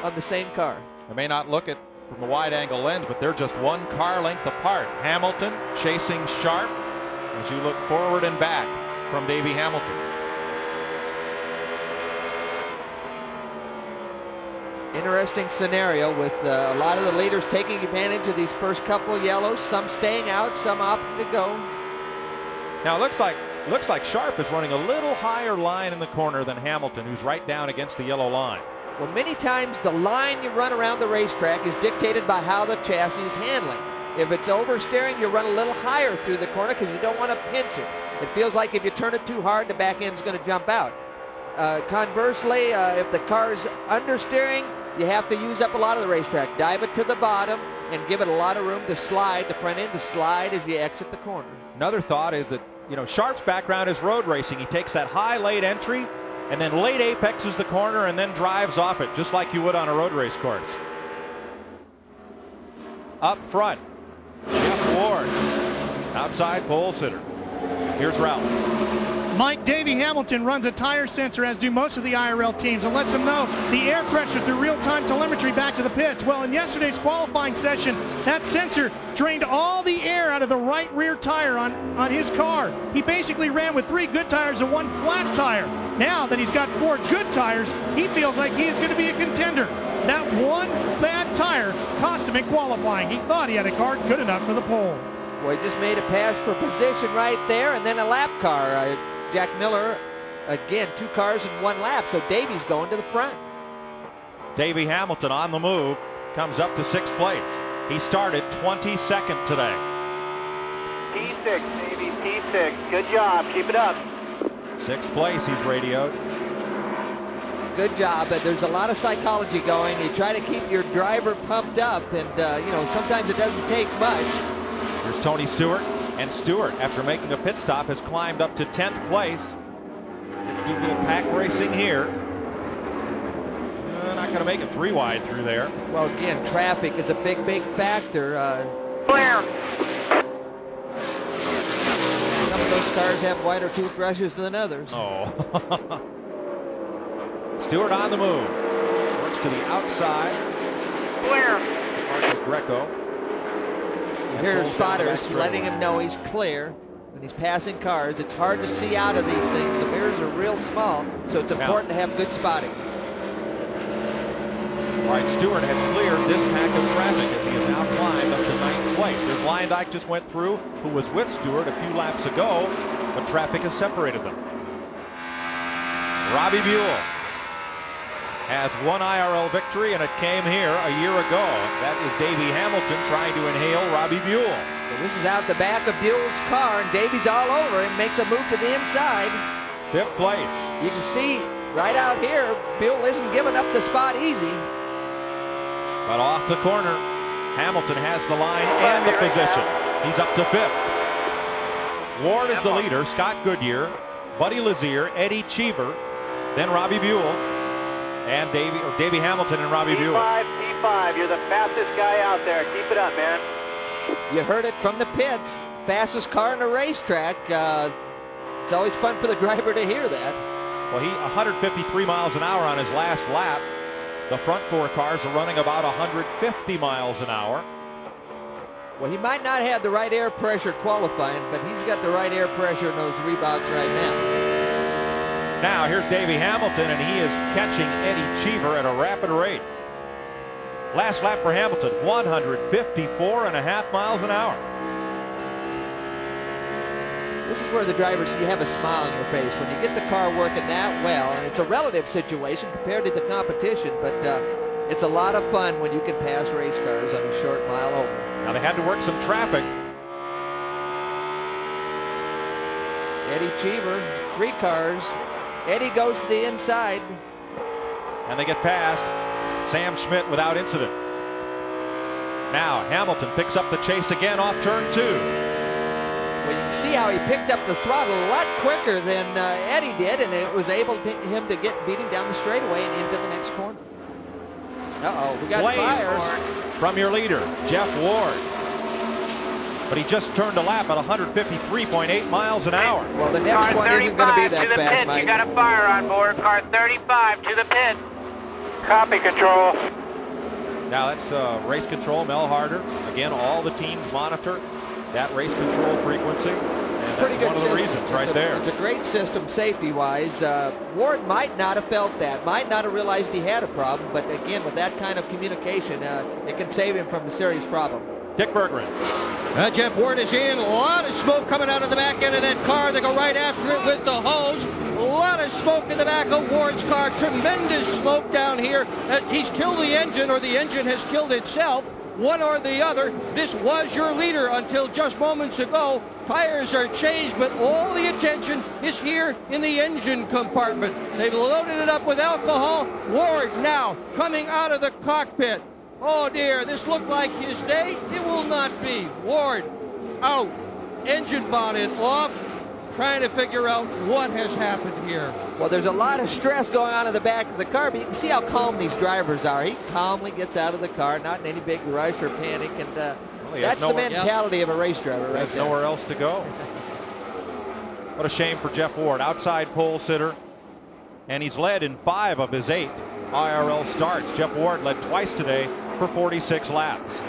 on the same car. I may not look at from a wide angle lens, but they're just one car length apart. Hamilton chasing Sharp as you look forward and back from Davey Hamilton. Interesting scenario with a lot of the leaders taking advantage of these first couple yellows, some staying out, some opting to go. Now it looks like Sharp is running a little higher line in the corner than Hamilton, who's right down against the yellow line. Well, many times the line you run around the racetrack is dictated by how the chassis is handling. If it's oversteering, you run a little higher through the corner because you don't want to pinch it. It feels like if you turn it too hard, the back end's going to jump out. Conversely, if the car's understeering, you have to use up a lot of the racetrack. Dive it to the bottom and give it a lot of room to slide, the front end to slide as you exit the corner. Another thought is that, Sharp's background is road racing. He takes that high late entry and then late apexes the corner and then drives off it, just like you would on a road race course. Up front, Jeff Ward. Outside, pole sitter. Here's Ralph. Mike, Davey Hamilton runs a tire sensor, as do most of the IRL teams, and lets them know the air pressure through real-time telemetry back to the pits. Well, in yesterday's qualifying session, that sensor drained all the air out of the right rear tire on his car. He basically ran with 3 good tires and 1 flat tire. Now that he's got 4 good tires, he feels like he's going to be a contender. That 1 bad tire cost him in qualifying. He thought he had a car good enough for the pole. Well, he just made a pass for position right there, and then a lap car. Jack Miller, again, 2 cars in 1 lap, so Davey's going to the front. Davey Hamilton on the move, comes up to 6th place. He started 22nd today. P6, Davey, P6. Good job. Keep it up. 6th place, he's radioed. Good job, but there's a lot of psychology going. You try to keep your driver pumped up, and, sometimes it doesn't take much. Here's Tony Stewart. And Stewart, after making a pit stop, has climbed up to 10th place. Let's do a little pack racing here. going to make it 3 wide through there. Well, again, traffic is a big factor. Clear. Some of those cars have wider toothbrushes than others. Oh. Stewart on the move. Works to the outside. Clear. Greco. Here's spotters letting him know he's clear when he's passing cars. It's hard to see out of these things. The mirrors are real small, so it's important to have good spotting. All right, Stewart has cleared this pack of traffic as he has now climbed up to 9th place. There's Lyondike just went through, who was with Stewart a few laps ago, but traffic has separated them. Robbie Buhl has one IRL victory, and it came here a year ago. That is Davey Hamilton trying to inhale Robbie Buhl. Well, this is out the back of Buell's car, and Davey's all over him, makes a move to the inside. 5th place. You can see right out here, Buhl isn't giving up the spot easy. But off the corner, Hamilton has the line and the position. He's up to 5th. Ward is the leader, Scott Goodyear, Buddy Lazier, Eddie Cheever, then Robbie Buhl, and Davey Hamilton and Robbie Buhl. P5, you're the fastest guy out there. Keep it up, man. You heard it from the pits. Fastest car in the racetrack. It's always fun for the driver to hear that. Well, he 153 miles an hour on his last lap. The front 4 cars are running about 150 miles an hour. Well, he might not have the right air pressure qualifying, but he's got the right air pressure in those Reeboks right now. Now here's Davey Hamilton, and he is catching Eddie Cheever at a rapid rate. Last lap for Hamilton, 154.5 miles an hour. This is where the drivers, you have a smile on your face when you get the car working that well, and it's a relative situation compared to the competition, but it's a lot of fun when you can pass race cars on a short mile over. Now they had to work some traffic. Eddie Cheever, 3 cars. Eddie goes to the inside. And they get past Sam Schmidt without incident. Now Hamilton picks up the chase again off turn 2. Well, you can see how he picked up the throttle a lot quicker than Eddie did, and it was able to him to beat him down the straightaway and into the next corner. Uh-oh, we got fires from your leader, Jeff Ward. But he just turned a lap at 153.8 miles an hour. Well, the next one isn't going to be that fast, Mike. You got a fire on board. Car 35 to the pit. Copy, control. Now that's race control, Mel Harder. Again, all the teams monitor that race control frequency. It's a pretty good system. One of the reasons right there. It's a great system safety-wise. Ward might not have felt that, might not have realized he had a problem, but again, with that kind of communication, it can save him from a serious problem. Dick Berggren. Jeff Ward is in. A lot of smoke coming out of the back end of that car. They go right after it with the hose. A lot of smoke in the back of Ward's car. Tremendous smoke down here. He's killed the engine, or the engine has killed itself. One or the other. This was your leader until just moments ago. Tires are changed, but all the attention is here in the engine compartment. They've loaded it up with alcohol. Ward now coming out of the cockpit. Oh dear, this looked like his day. It will not be. Ward out. Engine bonnet off. Trying to figure out what has happened here. Well, there's a lot of stress going on in the back of the car, but you can see how calm these drivers are. He calmly gets out of the car, not in any big rush or panic, and that's the mentality of a race driver right there. There's nowhere else to go. What a shame for Jeff Ward, outside pole sitter, and he's led in 5 of his 8 IRL starts. Jeff Ward led twice today for 46 laps.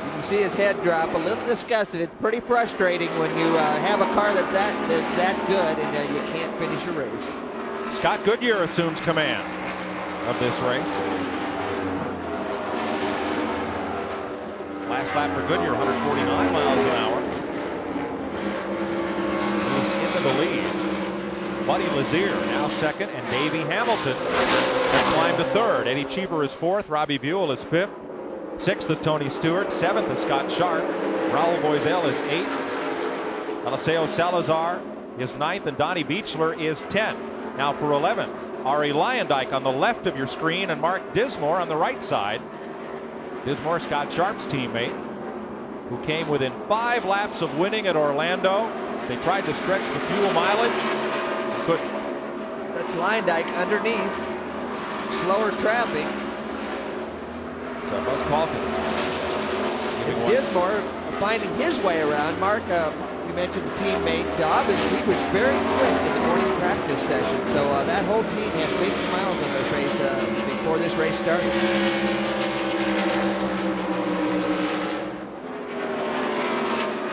You can see his head drop, a little disgusted. It's pretty frustrating when you have a car that's that good and you can't finish a race. Scott Goodyear assumes command of this race. Last lap for Goodyear, 149 miles an hour. He's into the lead. Buddy Lazier now second, and Davey Hamilton has climbed to 3rd. Eddie Cheever is 4th. Robbie Buhl is 5th. 6th is Tony Stewart. 7th is Scott Sharp. Raul Boisel is 8th. Eliseo Salazar is 9th, and Donnie Beechler is 10th. Now for 11th, Ari Lyondike on the left of your screen, and Mark Dismore on the right side. Dismore, Scott Sharp's teammate, who came within 5 laps of winning at Orlando. They tried to stretch the fuel mileage. Couldn't. That's Lyondike underneath. slower traffic. So Buzz Calkins. Dismore finding his way around. Mark, you mentioned the teammate obviously he was very quick in the morning practice session, so that whole team had big smiles on their face before this race started.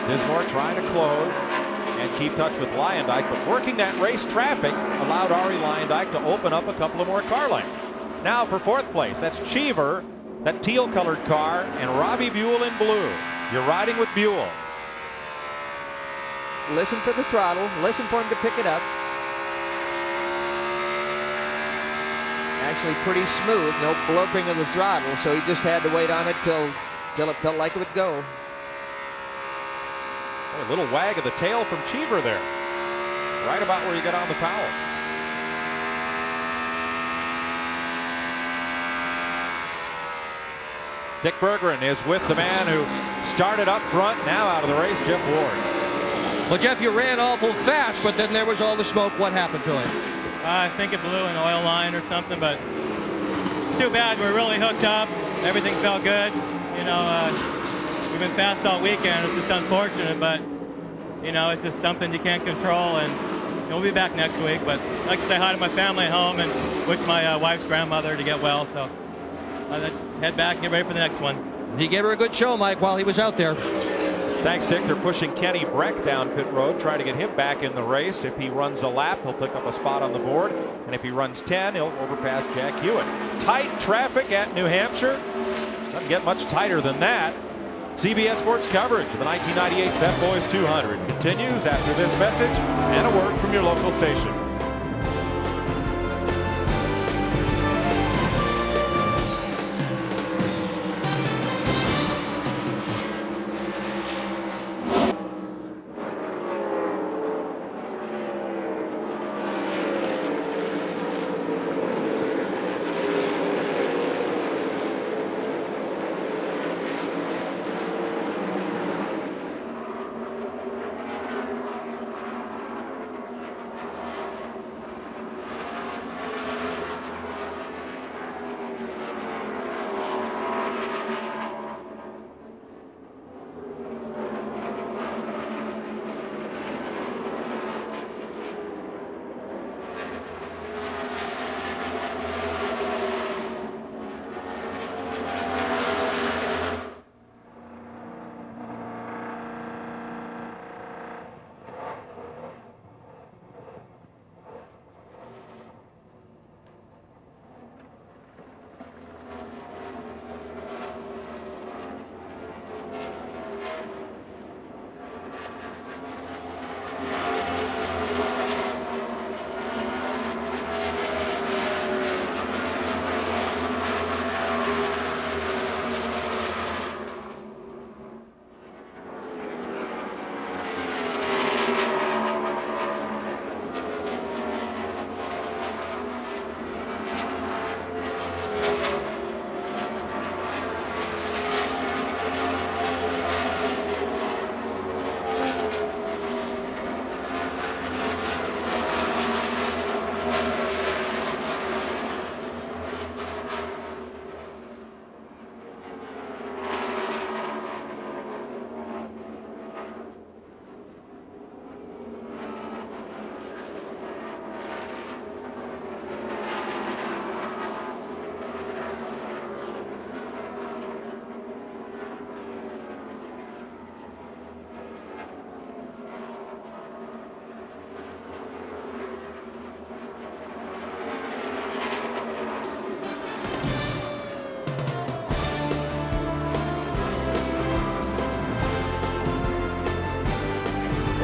Dismore trying to close and keep touch with Lyondike, but working that race traffic allowed Ari Lyondike to open up a couple of more car lanes. Now for fourth place, that's Cheever, that teal-colored car, and Robbie Buhl in blue. You're riding with Buhl. Listen for the throttle. Listen for him to pick it up. Actually pretty smooth. No blurping of the throttle, so he just had to wait on it till it felt like it would go. Oh, a little wag of the tail from Cheever there. Right about where you got on the power. Dick Bergeron is with the man who started up front, now out of the race, Jeff Ward. Well, Jeff, you ran awful fast, but then there was all the smoke. What happened to it? I think it blew an oil line or something, but it's too bad. We're really hooked up. Everything felt good. You know, we've been fast all weekend. It's just unfortunate, but, you know, it's just something you can't control, and we'll be back next week. But I'd like to say hi to my family at home and wish my wife's grandmother to get well. So let's head back and get ready for the next one. He gave her a good show, Mike, while he was out there. Thanks, Dick. They're pushing Kenny Breck down pit road, trying to get him back in the race. If he runs a lap, he'll pick up a spot on the board. And if he runs 10, he'll overpass Jack Hewitt. Tight traffic at New Hampshire. Doesn't get much tighter than that. CBS Sports coverage of the 1998 Pep Boys 200 continues after this message and a word from your local station.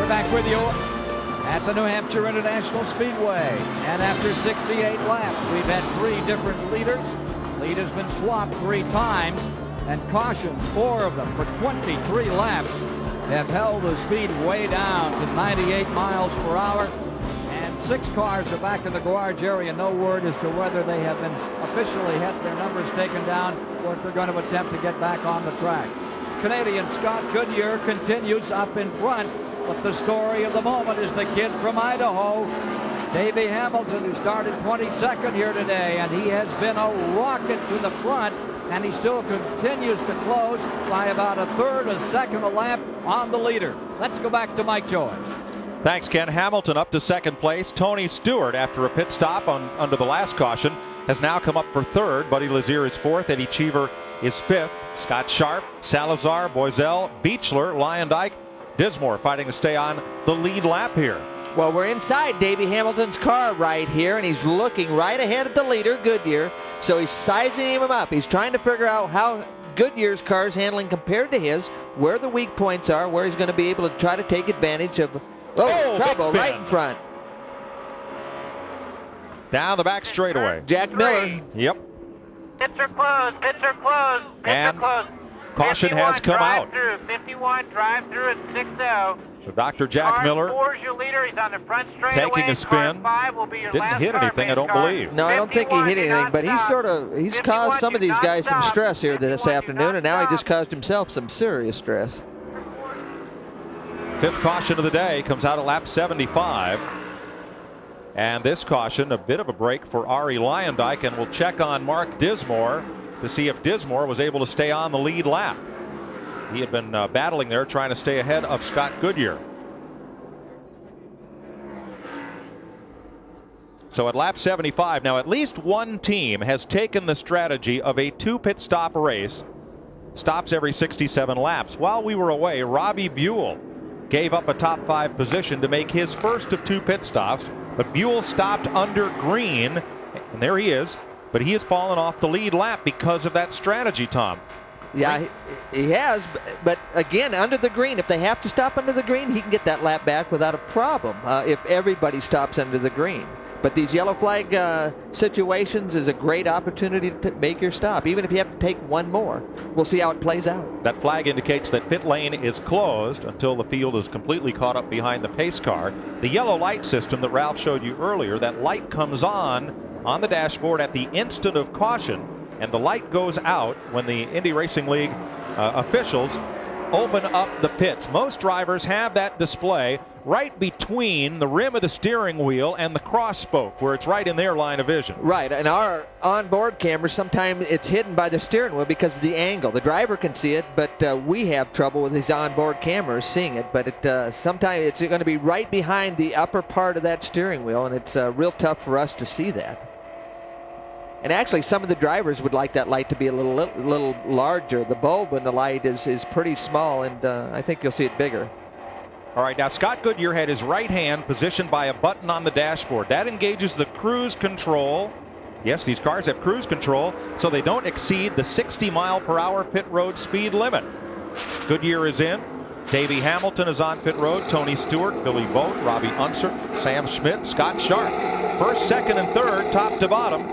Back with you at the New Hampshire International Speedway. And after 68 laps, we've had 3 different leaders. Lead has been swapped 3 times, and cautions, 4 of them for 23 laps, have held the speed way down to 98 miles per hour. And 6 cars are back in the garage area. No word as to whether they have been officially had their numbers taken down or if they're going to attempt to get back on the track. Canadian Scott Goodyear continues up in front. But the story of the moment is the kid from Idaho, Davey Hamilton, who started 22nd here today, and he has been a rocket to the front, and he still continues to close by about a third, a second a lap on the leader. Let's go back to Mike Joy. Thanks, Ken. Hamilton up to second place. Tony Stewart, after a pit stop under the last caution, has now come up for third. Buddy Lazier is fourth. Eddie Cheever is fifth. Scott Sharp, Salazar, Boiselle, Beechler, Lyondike, Dismore fighting to stay on the lead lap here. Well, we're inside Davey Hamilton's car right here, and he's looking right ahead at the leader, Goodyear. So he's sizing him up. He's trying to figure out how Goodyear's car is handling compared to his, where the weak points are, where he's going to be able to try to take advantage of trouble right in front. Down the back straightaway. Jack Miller. Yep. Pits are closed. Pits are closed. Pits And are closed. caution has come out. Through. 51 drive through at 6-0. So Dr. Jack Miller Car 4's your leader. He's on the front straightaway. taking a spin. Car 5 will be your Didn't last hit car, anything, I don't car. believe. No, I don't think he hit anything, but he's caused some of these guys some stress here this afternoon, and now he just caused himself some serious stress. Fifth caution of the day comes out at lap 75. And this caution, a bit of a break for Ari Lyondike, and we'll check on Mark Dismore to see if Dismore was able to stay on the lead lap. He had been battling there, trying to stay ahead of Scott Goodyear. So at lap 75, now at least one team has taken the strategy of a 2 pit stop race, stops every 67 laps. While we were away, Robbie Buhl gave up a top 5 position to make his first of 2 pit stops, but Buhl stopped under green, and there he is, but he has fallen off the lead lap because of that strategy, Tom. Yeah, he has, but again, under the green, if they have to stop under the green, he can get that lap back without a problem if everybody stops under the green. But these yellow flag situations is a great opportunity to make your stop, even if you have to take one more. We'll see how it plays out. That flag indicates that pit lane is closed until the field is completely caught up behind the pace car. The yellow light system that Ralph showed you earlier, that light comes on the dashboard at the instant of caution, and the light goes out when the Indy Racing League officials open up the pits. Most drivers have that display right between the rim of the steering wheel and the cross spoke, where it's right in their line of vision. Right, and our onboard cameras, sometimes it's hidden by the steering wheel because of the angle. The driver can see it, but we have trouble with these onboard cameras seeing it. But sometimes it's going to be right behind the upper part of that steering wheel, and it's real tough for us to see that. And actually, some of the drivers would like that light to be a little larger. The bulb in the light is pretty small, and I think you'll see it bigger. All right, now Scott Goodyear had his right hand positioned by a button on the dashboard. That engages the cruise control. Yes, these cars have cruise control, so they don't exceed the 60-mile-per-hour pit road speed limit. Goodyear is in. Davey Hamilton is on pit road. Tony Stewart, Billy Boat, Robbie Unser, Sam Schmidt, Scott Sharp. First, second, and third, top to bottom.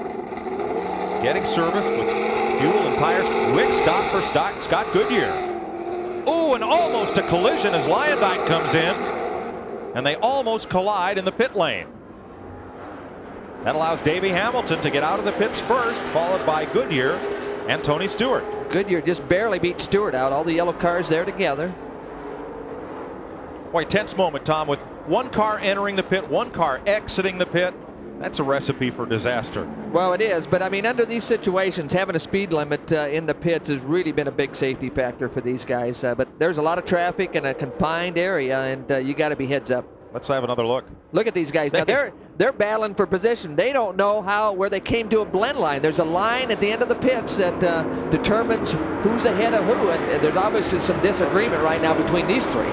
Getting serviced with fuel and tires. Quick stop for Scott Goodyear. Ooh, and almost a collision as Lyondike comes in, and they almost collide in the pit lane. That allows Davey Hamilton to get out of the pits first, followed by Goodyear and Tony Stewart. Goodyear just barely beat Stewart out. All the yellow cars there together. Boy, tense moment, Tom, with one car entering the pit, one car exiting the pit. That's a recipe for disaster. Well, it is, but I mean, under these situations, having a speed limit in the pits has really been a big safety factor for these guys. But there's a lot of traffic in a confined area, and you got to be heads up. Let's have another look. Look at these guys. Now they're battling for position. They don't know where they came to a blend line. There's a line at the end of the pits that determines who's ahead of who, and there's obviously some disagreement right now between these three.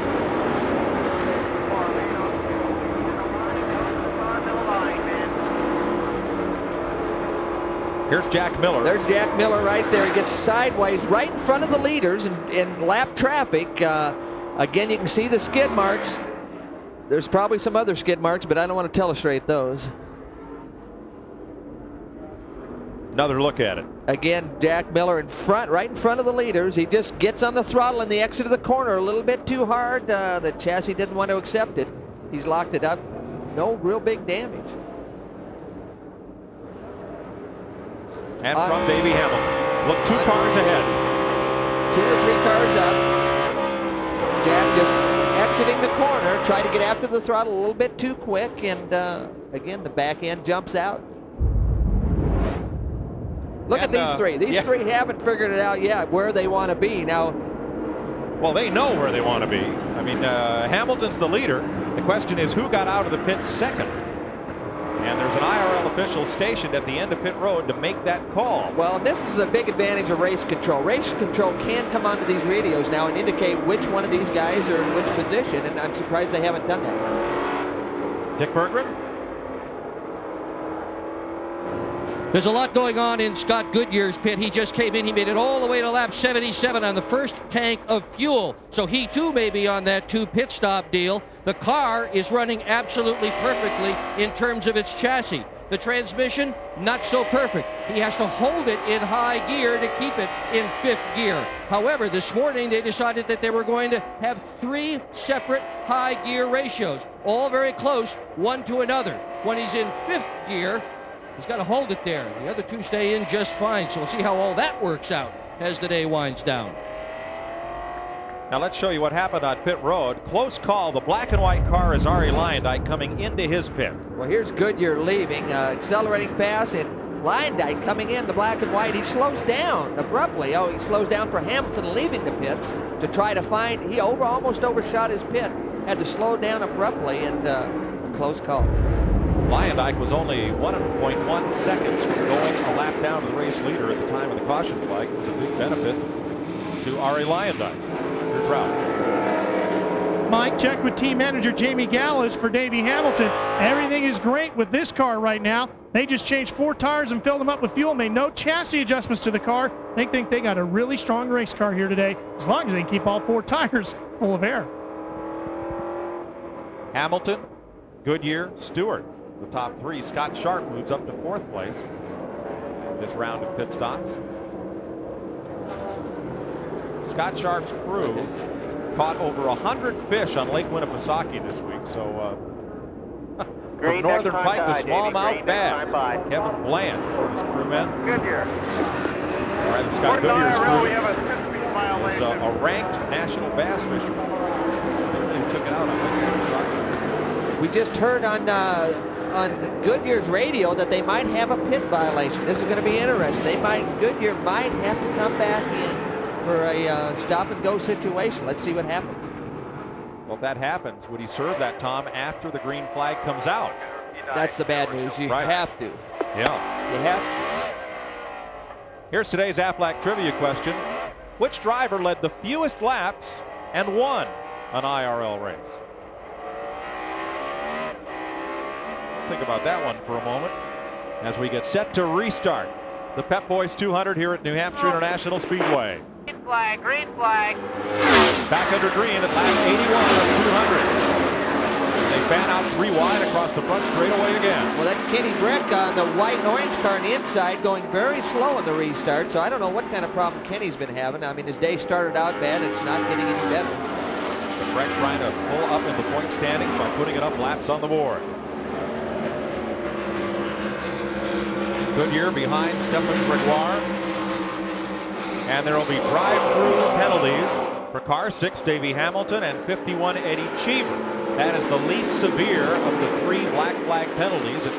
Here's Jack Miller. There's Jack Miller right there. He gets sideways right in front of the leaders in lap traffic. Again, you can see the skid marks. There's probably some other skid marks, but I don't want to illustrate those. Another look at it. Again, Jack Miller in front, right in front of the leaders. He just gets on the throttle in the exit of the corner a little bit too hard. The chassis didn't want to accept it. He's locked it up. No real big damage. And from Davey Hamilton. Look, 2 cars ahead. 2 or 3 cars up. Jack just exiting the corner, tried to get after the throttle a little bit too quick, and again, the back end jumps out. Look at these three. These three haven't figured it out yet where they want to be. Now, well, they know where they want to be. I mean, Hamilton's the leader. The question is who got out of the pit second? And there's an IRL official stationed at the end of pit road to make that call. Well, this is the big advantage of race control. Race control can come onto these radios now and indicate which one of these guys are in which position, and I'm surprised they haven't done that yet. Dick Berggren? There's a lot going on in Scott Goodyear's pit. He just came in. He made it all the way to lap 77 on the first tank of fuel. So he too may be on that 2 pit stop deal. The car is running absolutely perfectly in terms of its chassis. The transmission, not so perfect. He has to hold it in high gear to keep it in 5th gear. However, this morning they decided that they were going to have 3 separate high gear ratios, all very close, one to another. When he's in 5th gear, he's got to hold it there. The other 2 stay in just fine. So we'll see how all that works out as the day winds down. Now let's show you what happened on pit road. Close call. The black and white car is Arie Luyendyk coming into his pit. Well, here's Goodyear leaving, accelerating pass, and Luyendyk coming in, the black and white. He slows down abruptly. Oh, he slows down for Hamilton leaving the pits to try to find. He almost overshot his pit. Had to slow down abruptly, and a close call. Luyendyk was only 1.1 seconds from going a lap down to the race leader at the time of the caution flag. It was a big benefit to Arie Luyendyk. Here's Ralph. Mike checked with team manager Jamie Gallis for Davey Hamilton. Everything is great with this car right now. They just changed 4 tires and filled them up with fuel, made no chassis adjustments to the car. They think they got a really strong race car here today, as long as they can keep all 4 tires full of air. Hamilton, Goodyear, Stewart. The top 3. Scott Sharp moves up to 4th place this round of pit stops. Scott Sharp's crew caught over 100 fish on Lake Winnipesaukee this week. So from Northern Pike to Smallmouth Bass, Kevin Blanche, his crewmen. Goodyear. All right, Scott Goodyear's crew is a ranked national bass fisherman. They really took it out on Lake Winnipesaukee. We just heard on Goodyear's radio that they might have a pit violation. This is going to be interesting. Goodyear might have to come back in for a stop-and-go situation. Let's see what happens. Well, if that happens, would he serve that, Tom, after the green flag comes out? That's the bad news. You have to. Yeah. You have to. Here's today's Aflac trivia question. Which driver led the fewest laps and won an IRL race? Think about that one for a moment as we get set to restart the Pep Boys 200 here at New Hampshire International Speedway. Green flag, green flag. Back under green at lap 81 of 200. They fan out 3 wide across the front straightaway again. Well, that's Kenny Brick on the white and orange car on the inside, going very slow in the restart. So I don't know what kind of problem Kenny's been having. I mean, his day started out bad. It's not getting any better. But Brick trying to pull up in the point standings by putting enough laps on the board. Goodyear behind Stefan Gregoire. And there will be drive-through penalties for car 6, Davey Hamilton, and 51, Eddie Cheever. That is the least severe of the 3 black flag penalties at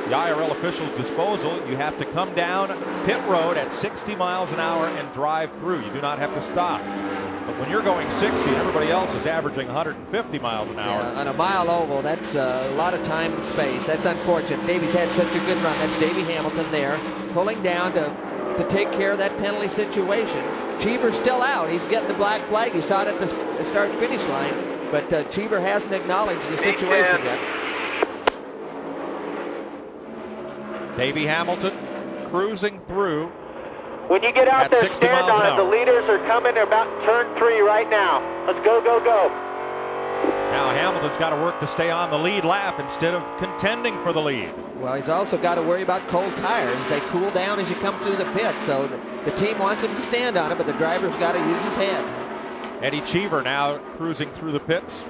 the IRL officials' disposal. You have to come down pit road at 60 miles an hour and drive through. You do not have to stop. But when you're going 60, everybody else is averaging 150 miles an hour. Yeah, on a mile oval, that's a lot of time and space. That's unfortunate. Davey's had such a good run. That's Davey Hamilton there, pulling down to take care of that penalty situation. Cheever's still out. He's getting the black flag. You saw it at the start-finish line, but Cheever hasn't acknowledged the situation yet. Davey Hamilton cruising through. When you get out at there, 60 stand miles on an it. The hour. leaders are coming. They're about turn 3 right now. Let's go, go, go. Now Hamilton's got to work to stay on the lead lap instead of contending for the lead. Well, he's also got to worry about cold tires. They cool down as you come through the pit, so the team wants him to stand on it, but the driver's got to use his head. Eddie Cheever now cruising through the pits,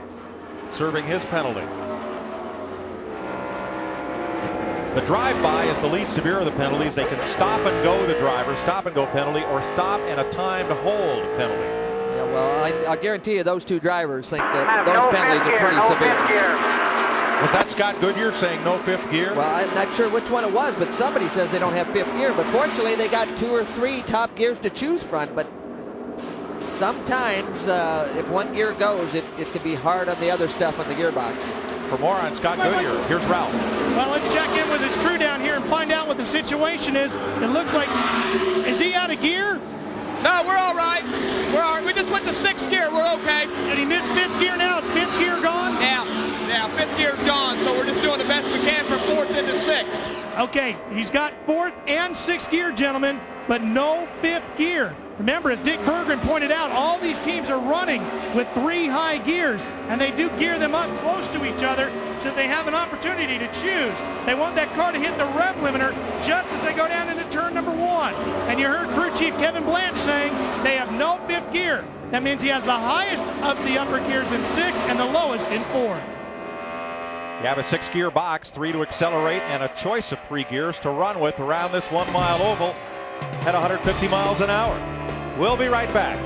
serving his penalty. The drive-by is the least severe of the penalties. They can stop and go the driver, stop and go penalty, or stop and a timed hold penalty. Yeah, well, I guarantee you those 2 drivers think that those penalties are pretty severe. Was that Scott Goodyear saying no fifth gear? Well, I'm not sure which one it was, but somebody says they don't have fifth gear. But fortunately, they got 2 or 3 top gears to choose from. But sometimes, if one gear goes, it can be hard on the other stuff on the gearbox. For more on Scott Goodyear, here's Ralph. Well, let's check in with his crew down here and find out what the situation is. It looks like, is he out of gear? No, we're all right. We're all right. We just went to 6th gear. We're okay. And he missed 5th gear now. Is 5th gear gone? Yeah, 5th gear's gone, so we're just doing the best we can from 4th into 6th. Okay, he's got 4th and 6th gear, gentlemen, but no 5th gear. Remember, as Dick Berggren pointed out, all these teams are running with 3 high gears, and they do gear them up close to each other so that they have an opportunity to choose. They want that car to hit the rev limiter just as they go down into turn number 1. And you heard crew chief Kevin Blanche saying they have no 5th gear. That means he has the highest of the upper gears in 6th and the lowest in 4th. You have a 6-gear box, 3 to accelerate, and a choice of 3 gears to run with around this 1-mile oval at 150 miles an hour. We'll be right back.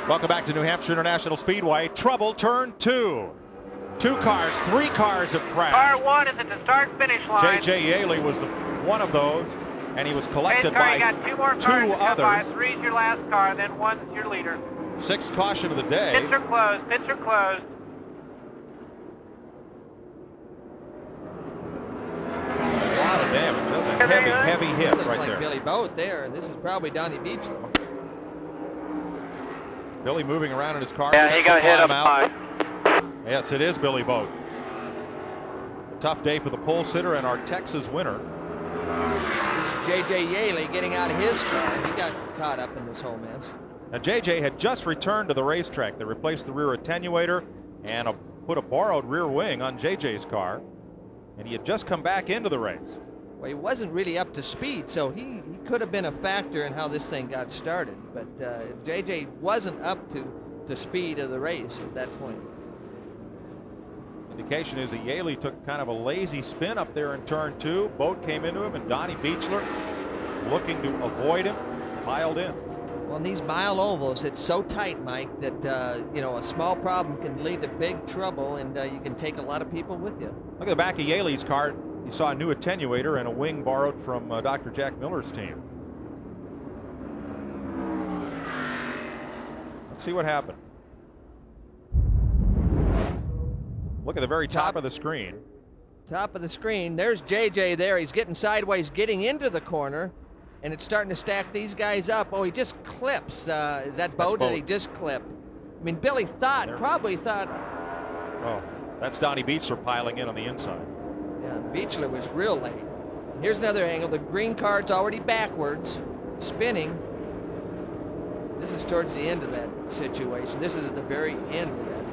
Welcome back to New Hampshire International Speedway. Trouble turn 2. 2 cars, 3 cars have crashed. Car 1 is at the start-finish line. J.J. Yaley was one of those, and he was collected by you got 2 more cars 2 to come by. others. 3's your last car, then 1's your leader. 6th caution of the day. Pits are closed. Pits are closed. A lot of damage. That's a heavy hit Looks right like there. Billy Boat there. This is probably Donnie Beechler. Billy moving around in his car. Yeah, he got hit up high. Yes, it is Billy Boat. A tough day for the pole sitter and our Texas winner. This is J.J. Yaley getting out of his car. He got caught up in this whole mess. Now, J.J. had just returned to the racetrack. They replaced the rear attenuator and put a borrowed rear wing on J.J.'s car, and he had just come back into the race. Well, he wasn't really up to speed, so he could have been a factor in how this thing got started. But J.J. wasn't up to speed of the race at that point. Indication is that Yaley took kind of a lazy spin up there in turn 2. Boat came into him, and Donnie Beechler, looking to avoid him, piled in. Well, in these mile ovals, it's so tight, Mike, that a small problem can lead to big trouble, and you can take a lot of people with you. Look at the back of Yaley's car. You saw a new attenuator and a wing borrowed from Dr. Jack Miller's team. Let's see what happened. Look at the very top of the screen. Top of the screen. There's JJ there. He's getting sideways, getting into the corner, and it's starting to stack these guys up. Oh, he just clips. Is that Boat that he just clipped? I mean, Billy probably thought. Oh, that's Donnie Beechler piling in on the inside. Yeah, Beechler was real late. Here's another angle. The green card's already backwards, spinning. This is towards the end of that situation. This is at the very end of that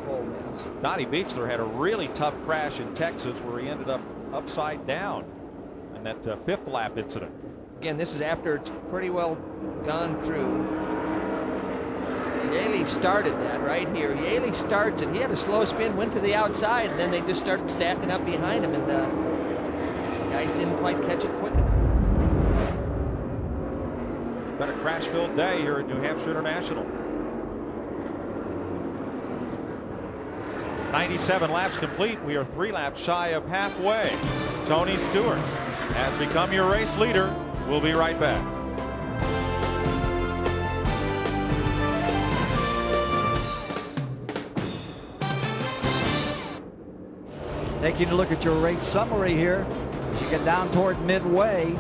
whole mess. Donnie Beechler had a really tough crash in Texas where he ended up upside down in that fifth lap incident. Again, this is after it's pretty well gone through. Yaley started that right here. Yaley starts it. He had a slow spin, went to the outside, and then they just started stacking up behind him, and the guys didn't quite catch it quick enough. Been a crash-filled day here at New Hampshire International. 97 laps complete. We are 3 laps shy of halfway. Tony Stewart has become your race leader. We'll be right back. Taking a look at your race summary here as you get down toward midway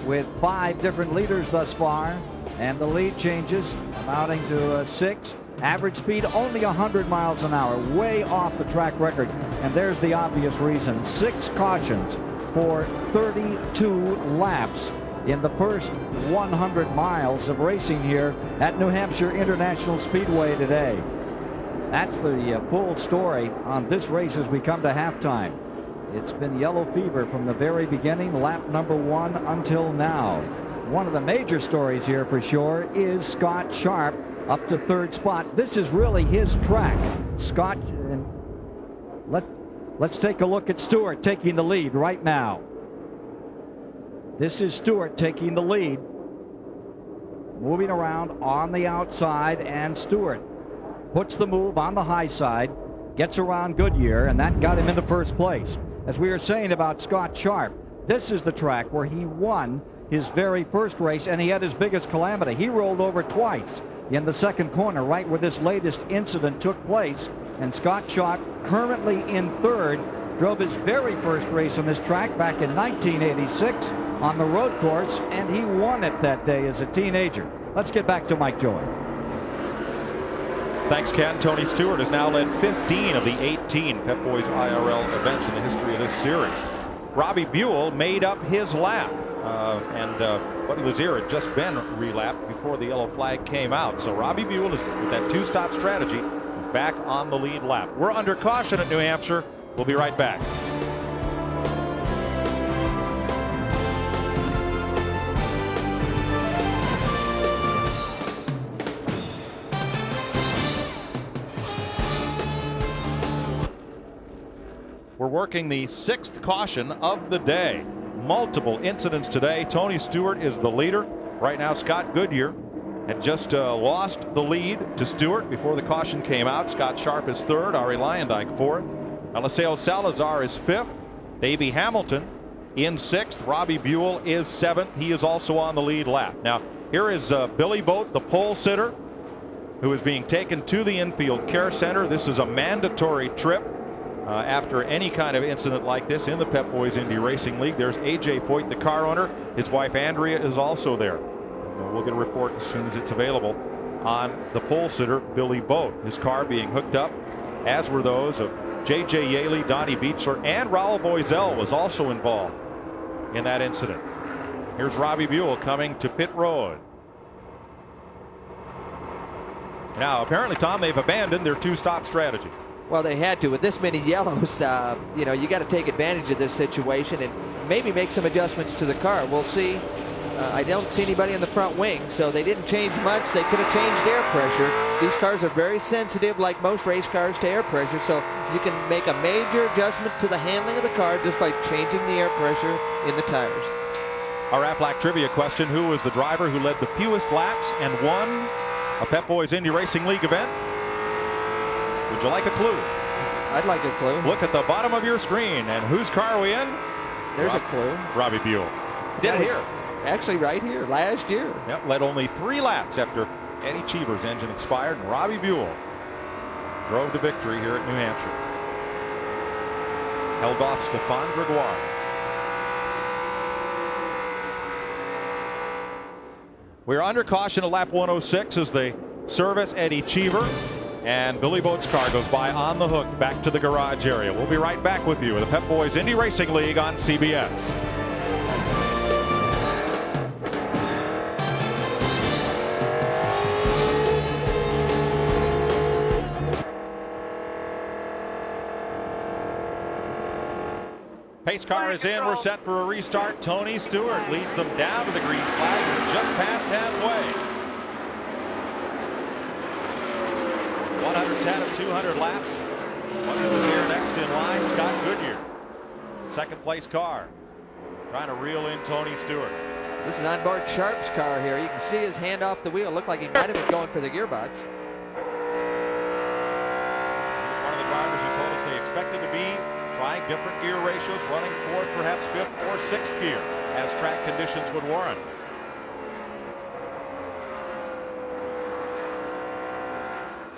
with 5 different leaders thus far, and the lead changes amounting to 6. Average speed only 100 miles an hour, way off the track record. And there's the obvious reason. 6 cautions for 32 laps in the first 100 miles of racing here at New Hampshire International Speedway today. That's the full story on this race as we come to halftime. It's been yellow fever from the very beginning, lap number 1 until now. One of the major stories here for sure is Scott Sharp up to 3rd spot. This is really his track. Scott, and let's take a look at Stewart taking the lead right now. This is Stewart taking the lead. Moving around on the outside, and Stewart puts the move on the high side, gets around Goodyear, and that got him into 1st place. As we were saying about Scott Sharp, this is the track where he won his very first race, and he had his biggest calamity. He rolled over twice in the 2nd corner, right where this latest incident took place. And Scott Sharp, currently in 3rd, drove his very first race on this track back in 1986 on the road course, and he won it that day as a teenager. Let's get back to Mike Joy. Thanks, Ken. Tony Stewart has now led 15 of the 18 Pep Boys IRL events in the history of this series. Robbie Buhl made up his lap, Buddy Lazier had just been relapped before the yellow flag came out. So Robbie Buhl, is with that 2-stop strategy, is back on the lead lap. We're under caution at New Hampshire. We'll be right back. We're working the 6th caution of the day. Multiple incidents today. Tony Stewart is the leader. Right now, Scott Goodyear had just lost the lead to Stewart before the caution came out. Scott Sharp is 3rd. Ari Lyondike 4th. Eliseo Salazar is 5th. Davey Hamilton in 6th. Robbie Buhl is 7th. He is also on the lead lap. Now, here is Billy Boat, the pole sitter, who is being taken to the infield care center. This is a mandatory trip after any kind of incident like this in the Pep Boys Indy Racing League. There's A.J. Foyt, the car owner. His wife Andrea is also there. We'll get a report as soon as it's available on the pole sitter, Billy Boat. His car being hooked up, as were those of J.J. Yaley, Donnie Beechler, and Raul Boisel was also involved in that incident. Here's Robbie Buhl coming to pit road. Now, apparently, Tom, they've abandoned their 2-stop strategy. Well, they had to. With this many yellows, you know, you got to take advantage of this situation and maybe make some adjustments to the car. We'll see. I don't see anybody in the front wing, so they didn't change much. They could have changed air pressure. These cars are very sensitive, like most race cars, to air pressure, so you can make a major adjustment to the handling of the car just by changing the air pressure in the tires. Our Aflac trivia question: who was the driver who led the fewest laps and won a Pep Boys Indy Racing League event? Would you like a clue? I'd like a clue. Look at the bottom of your screen, and whose car are we in? There's a clue. Robbie Buhl. Did it here. Actually, right here, last year. Yep, led only 3 laps after Eddie Cheever's engine expired, and Robbie Buhl drove to victory here at New Hampshire. Held off Stéphane Grégoire. We're under caution at lap 106 as they service Eddie Cheever, and Billy Boat's car goes by on the hook back to the garage area. We'll be right back with you with the Pep Boys Indy Racing League on CBS. Pace car is in. We're set for a restart. Tony Stewart leads them down to the green flag. We're just past halfway. 110 of 200 laps. Williams is here next in line. Scott Goodyear. Second place car. Trying to reel in Tony Stewart. This is onboard Sharp's car here. You can see his hand off the wheel. Looked like he might have been going for the gearbox. He's one of the drivers who told us they expected to be trying different gear ratios, running fourth, perhaps fifth or sixth gear as track conditions would warrant.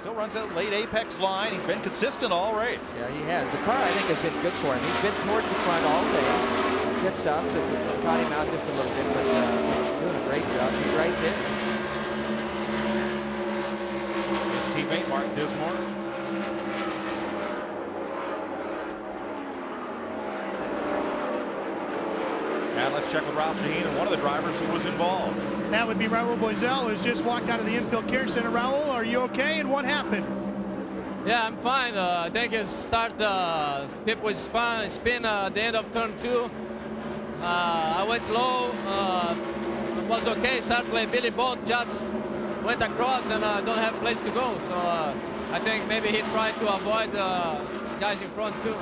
Still runs that late apex line. He's been consistent all race. Yeah, he has. The car, I think, has been good for him. He's been towards the front all day. Pit stops have caught him out just a little bit, but doing a great job. He's right there. His teammate, Mark Dismore. And let's check with Ralph Shaheen and one of the drivers who was involved. That would be Raul Boisel, who's just walked out of the infield care center. Raul, are you okay, and what happened? Yeah, I'm fine. I think it start pit was spin at the end of turn 2. I went low. It was okay. Sadly, Billy Bolt just went across and don't have place to go. So I think maybe he tried to avoid the guys in front too.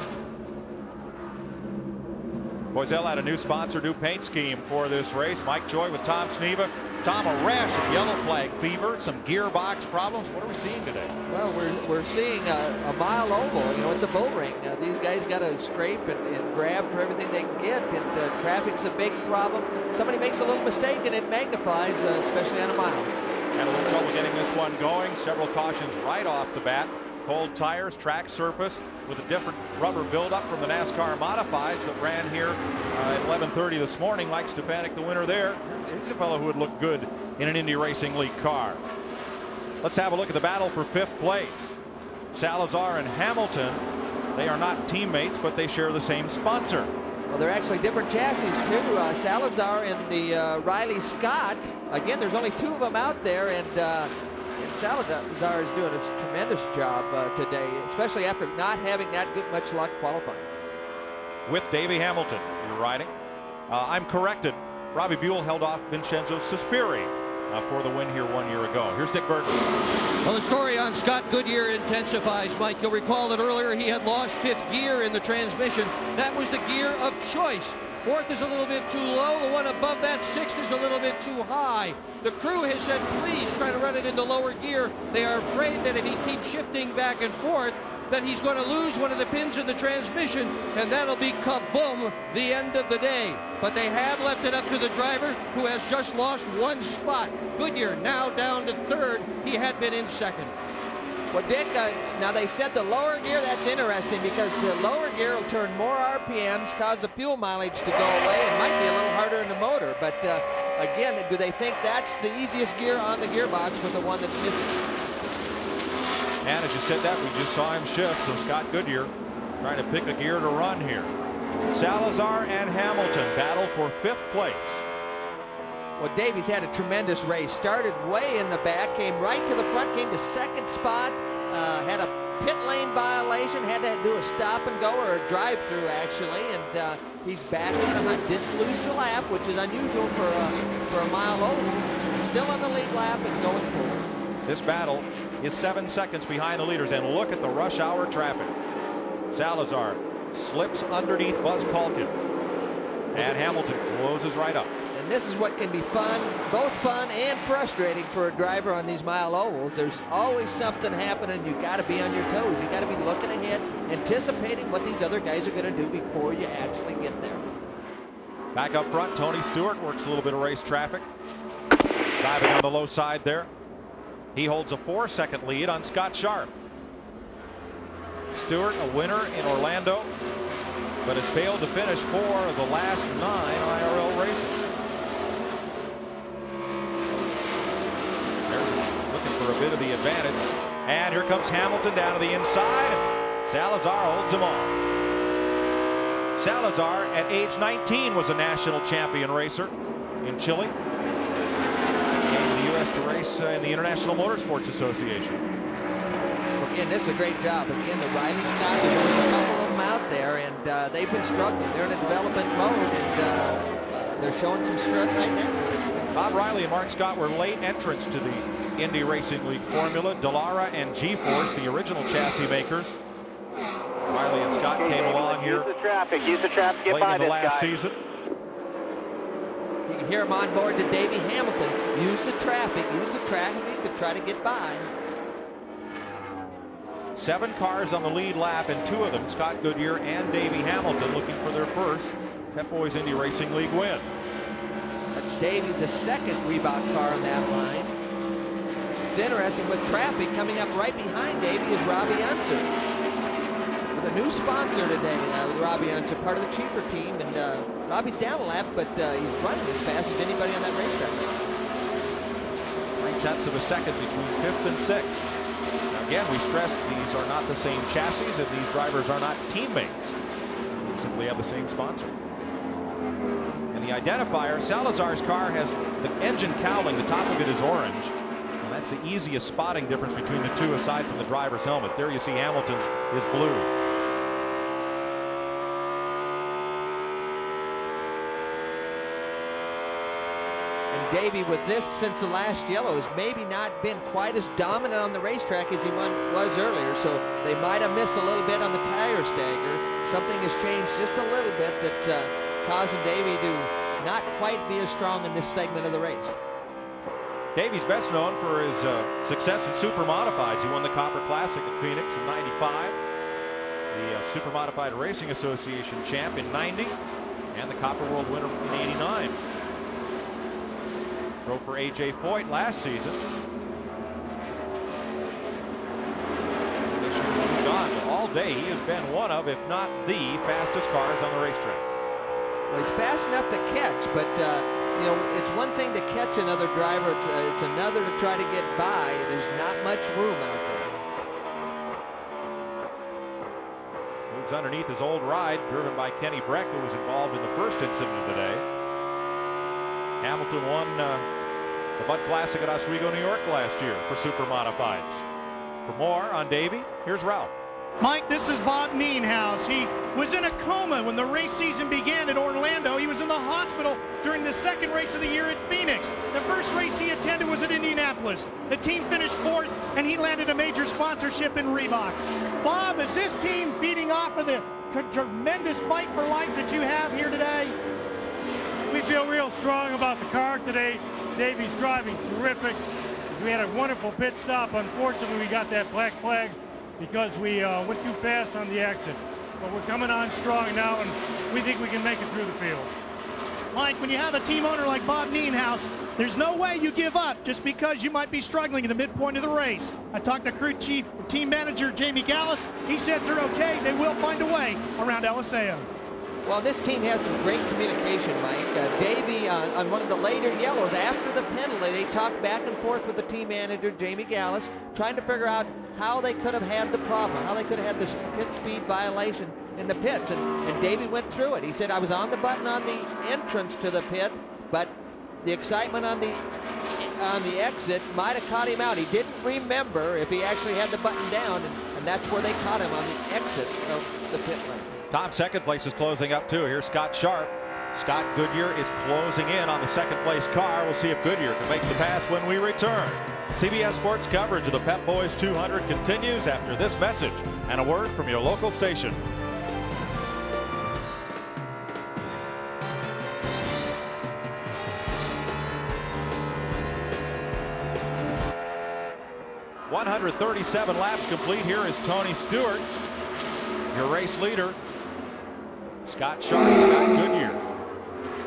Boisel had a new sponsor, new paint scheme for this race. Mike Joy with Tom Sneva. Tom, a rash of yellow flag fever, some gearbox problems. What are we seeing today? Well, we're seeing a mile oval. You know, it's a bull ring. These guys got to scrape and grab for everything they can get, and traffic's a big problem. Somebody makes a little mistake and it magnifies, especially on a mile. Had a little trouble getting this one going. Several cautions right off the bat. Cold tires, track surface with a different rubber buildup from the NASCAR Modifieds that ran here at 11:30 this morning. Mike Stefanik, the winner there. He's a fellow who would look good in an Indy Racing League car. Let's have a look at the battle for fifth place. Salazar and Hamilton, they are not teammates, but they share the same sponsor. Well, they're actually different chassis too. Salazar and the Riley Scott. Again, there's only two of them out there, and Salazar is doing a tremendous job today, especially after not having that much luck qualifying. With Davey Hamilton, you're riding. I'm corrected. Robbie Buhl held off Vincenzo Sospiri for the win here 1 year ago. Here's Dick Burton. Well, the story on Scott Goodyear intensifies, Mike. You'll recall that earlier he had lost fifth gear in the transmission. That was the gear of choice. Fourth is a little bit too low. The one above that, sixth, is a little bit too high. The crew has said, please try to run it into lower gear. They are afraid that if he keeps shifting back and forth, that he's going to lose one of the pins in the transmission, and that'll be kaboom, the end of the day. But they have left it up to the driver, who has just lost one spot. Goodyear now down to third. He had been in second. Well, Dick, now they said the lower gear. That's interesting because the lower gear will turn more RPMs, cause the fuel mileage to go away, and might be a little harder in the motor. But again, do they think that's the easiest gear on the gearbox with the one that's missing? And as you said that, we just saw him shift, so Scott Goodyear trying to pick a gear to run here. Salazar and Hamilton battle for fifth place. Well, Davey's had a tremendous race. Started way in the back, came right to the front, came to second spot, had a pit lane violation, had to do a stop and go, or a drive-through actually, and he's back in the hunt. Didn't lose the lap, which is unusual for a mile over. Still on the lead lap and going forward. This battle is 7 seconds behind the leaders, and look at the rush hour traffic. Salazar slips underneath Buzz Calkins, and Hamilton closes right up. And this is what can be fun, both fun and frustrating for a driver on these mile ovals. There's always something happening. You got to be on your toes. You got to be looking ahead, anticipating what these other guys are going to do before you actually get there. Back up front, Tony Stewart works a little bit of race traffic. Diving on the low side there. He holds a 4-second lead on Scott Sharp. Stewart, a winner in Orlando, but has failed to finish 4 of the last 9 IRL races. There's looking for a bit of the advantage. And here comes Hamilton down to the inside. Salazar holds him off. Salazar, at age 19, was a national champion racer in Chile. To race in the International Motorsports Association. Again, this is a great job. Again, the Riley Scott, there's only a couple of them them out there, and they've been struggling. They're in a development mode, and they're showing some strut right now. Bob Riley and Mark Scott were late entrants to the Indy Racing League formula. Dallara and G-Force, the original chassis makers. Riley and Scott came along here Use the traffic, get late by in the this last guy. season. You can hear him on board to Davey Hamilton. Use the traffic to try to get by. 7 cars on the lead lap, and 2 of them, Scott Goodyear and Davey Hamilton, looking for their first Pep Boys Indy Racing League win. That's Davey, the second Reebok car on that line. It's interesting with traffic coming up right behind Davey is Robbie Unser. With a new sponsor today, Robbie Unser, part of the Cheever team, and Robbie's down a lap, but he's running as fast as anybody on that racetrack. 3/10 of a second between 5th and 6th. Now again, we stress these are not the same chassis, and these drivers are not teammates. They simply have the same sponsor. And the identifier, Salazar's car has the engine cowling, the top of it is orange. And that's the easiest spotting difference between the two aside from the driver's helmet. There you see Hamilton's is blue. And Davey, with this since the last yellow, has maybe not been quite as dominant on the racetrack as he was earlier. So they might have missed a little bit on the tire stagger. Something has changed just a little bit that's causing Davey to not quite be as strong in this segment of the race. Davey's best known for his success in super modifieds. He won the Copper Classic at Phoenix in '95, the Super Modified Racing Association champ in '90, and the Copper World winner in '89. Drove for A.J. Foyt last season. This year's moved on, but all day he has been one of, if not the fastest cars on the racetrack. Well, he's fast enough to catch, but you know, it's one thing to catch another driver. It's another to try to get by. There's not much room out there. Moves underneath his old ride, driven by Kenny Breck, who was involved in the first incident of the day. Hamilton won the Bud Classic at Oswego, New York last year for Super Modifieds. For more on Davey, here's Ralph. Mike, this is Bob Nienhaus. He was in a coma when the race season began at Orlando. He was in the hospital during the second race of the year at Phoenix. The first race he attended was at Indianapolis. The team finished 4th, and he landed a major sponsorship in Reebok. Bob, is this team feeding off of the tremendous fight for life that you have here today? We feel real strong about the car today. Davey's driving terrific. We had a wonderful pit stop. Unfortunately, we got that black flag because we went too fast on the exit. But we're coming on strong now, and we think we can make it through the field. Mike, when you have a team owner like Bob Nienhaus, there's no way you give up just because you might be struggling at the midpoint of the race. I talked to crew chief, team manager Jamie Gallus. He says they're okay. They will find a way around Eliseo. Well, this team has some great communication, Mike. Davey, on one of the later yellows, after the penalty, they talked back and forth with the team manager, Jamie Gallus, trying to figure out how they could have had the problem, how they could have had this pit speed violation in the pits. And Davey went through it. He said, I was on the button on the entrance to the pit, but the excitement on the exit might have caught him out. He didn't remember if he actually had the button down, and that's where they caught him, on the exit of the pit lane. Tom, second place is closing up too. Here's Scott Sharp. Scott Goodyear is closing in on the second place car. We'll see if Goodyear can make the pass when we return. CBS Sports coverage of the Pep Boys 200 continues after this message and a word from your local station. "137 laps complete." Here is Tony Stewart, your race leader. Scott Sharp, Scott Goodyear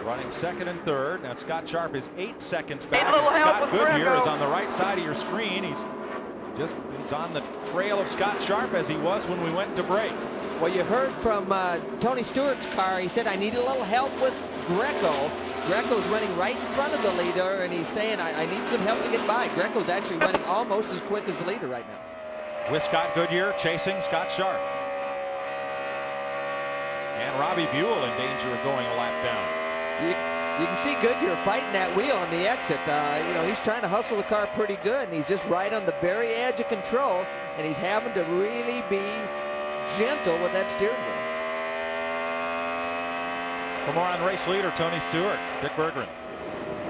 running second and third. Now Scott Sharp is 8 seconds back, and Scott Goodyear is on the right side of your screen. He's on the trail of Scott Sharp as he was when we went to break. Well, you heard from Tony Stewart's car. He said, I need a little help with Greco. Greco's running right in front of the leader, and he's saying, I need some help to get by. Greco's actually running almost as quick as the leader right now. With Scott Goodyear chasing Scott Sharp. And Robbie Buhl in danger of going a lap down. You can see Goodyear fighting that wheel on the exit. You know, he's trying to hustle the car pretty good, and he's just right on the very edge of control, and he's having to really be gentle with that steering wheel. For more on race leader Tony Stewart, Dick Berggren.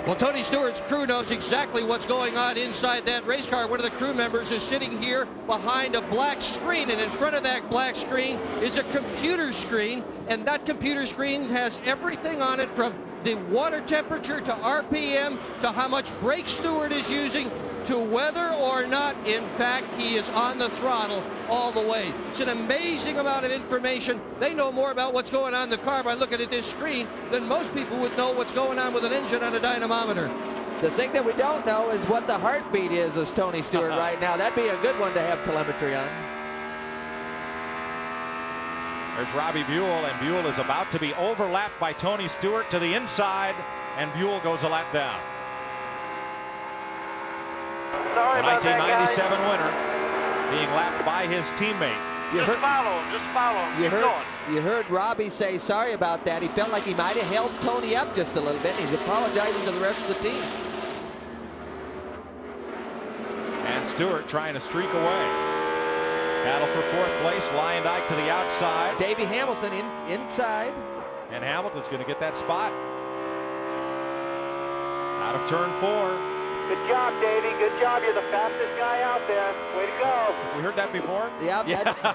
Well, Tony Stewart's crew knows exactly what's going on inside that race car. One of the crew members is sitting here behind a black screen, and in front of that black screen is a computer screen, and that computer screen has everything on it from the water temperature to RPM to how much brake Stewart is using to whether or not, in fact, he is on the throttle all the way. It's an amazing amount of information. They know more about what's going on in the car by looking at this screen than most people would know what's going on with an engine on a dynamometer. The thing that we don't know is what the heartbeat is of Tony Stewart right now. That'd be a good one to have telemetry on. There's Robbie Buhl, and Buhl is about to be overlapped by Tony Stewart to the inside, and Buhl goes a lap down. Sorry the 1997 winner being lapped by his teammate. Just follow him. You heard Robbie say sorry about that. He felt like he might have held Tony up just a little bit. He's apologizing to the rest of the team. And Stewart trying to streak away. Battle for fourth place. Lyondike to the outside. Davey Hamilton inside. And Hamilton's going to get that spot. Out of turn 4. Good job, Davey. Good job. You're the fastest guy out there. Way to go. We heard that before? Yeah, that's,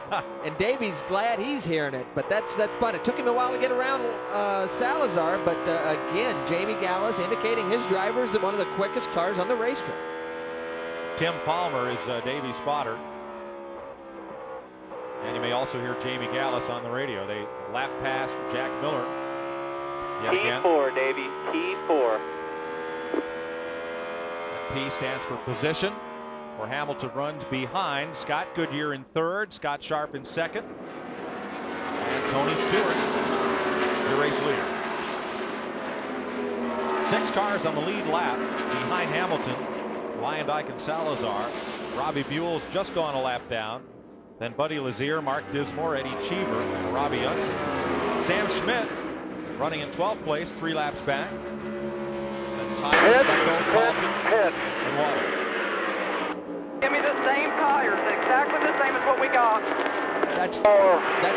and Davey's glad he's hearing it, but that's fun. It took him a while to get around Salazar, but again, Jamie Gallus indicating his driver is one of the quickest cars on the racetrack. Tim Palmer is Davey's spotter. And you may also hear Jamie Gallus on the radio. They lap past Jack Miller. P4, Davey. P4. P stands for position, where Hamilton runs behind. Scott Goodyear in third, Scott Sharp in second, and Tony Stewart, your race leader. 6 cars on the lead lap behind Hamilton, Lyondike and Salazar. Robbie Buhl's just gone a lap down. Then Buddy Lazier, Mark Dismore, Eddie Cheever, and Robbie Unson. Sam Schmidt running in 12th place, 3 laps back. Pit. And Waters. Give me the same tires, exactly the same as what we got. That's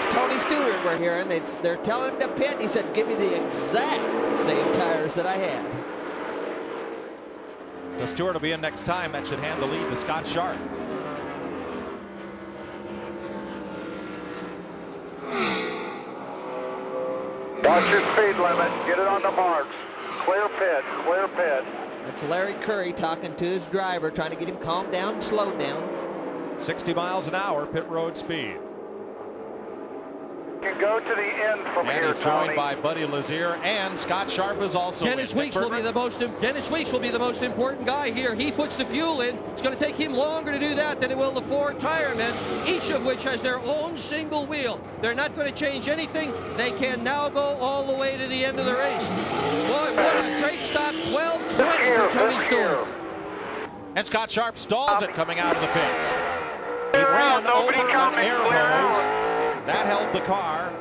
Tony Stewart we're hearing. They're telling him to pit. He said, give me the exact same tires that I had. So Stewart will be in next time. That should hand the lead to Scott Sharp. Watch your speed limit. Get it on the marks. Clear pit, clear pit. That's Larry Curry talking to his driver, trying to get him calmed down and slowed down. 60 miles an hour pit road speed. You can go to the end from and here, he's joined by Buddy Lazier, and Scott Sharp is also Dennis Weeks will be the most important guy here. He puts the fuel in. It's going to take him longer to do that than it will the 4 tire men, each of which has their own single wheel. They're not going to change anything. They can now go all the way to the end of the race. Boy, what a great stop. 12:20 for Tony Stewart. And Scott Sharp stalls it coming out of the pits. He ran over an air hose. That held the car.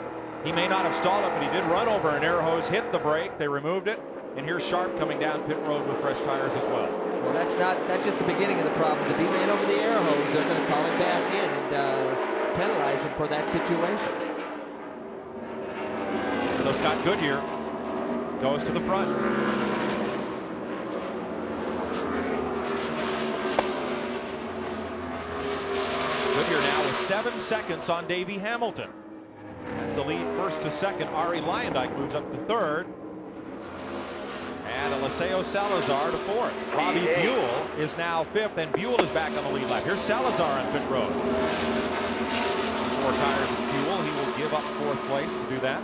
He may not have stalled it, but he did run over an air hose, hit the brake. They removed it. And here's Sharp coming down pit road with fresh tires as well. Well, that's just the beginning of the problems. If he ran over the air hose, they're going to call him back in and penalize him for that situation. So Scott Goodyear goes to the front. Goodyear now with 7 seconds on Davey Hamilton. That's the lead first to second. Ari Lyondike moves up to third. And Eliseo Salazar to fourth. Robbie Buhl is now fifth, and Buhl is back on the lead lap. Here's Salazar on pit road. 4 tires of fuel. He will give up fourth place to do that.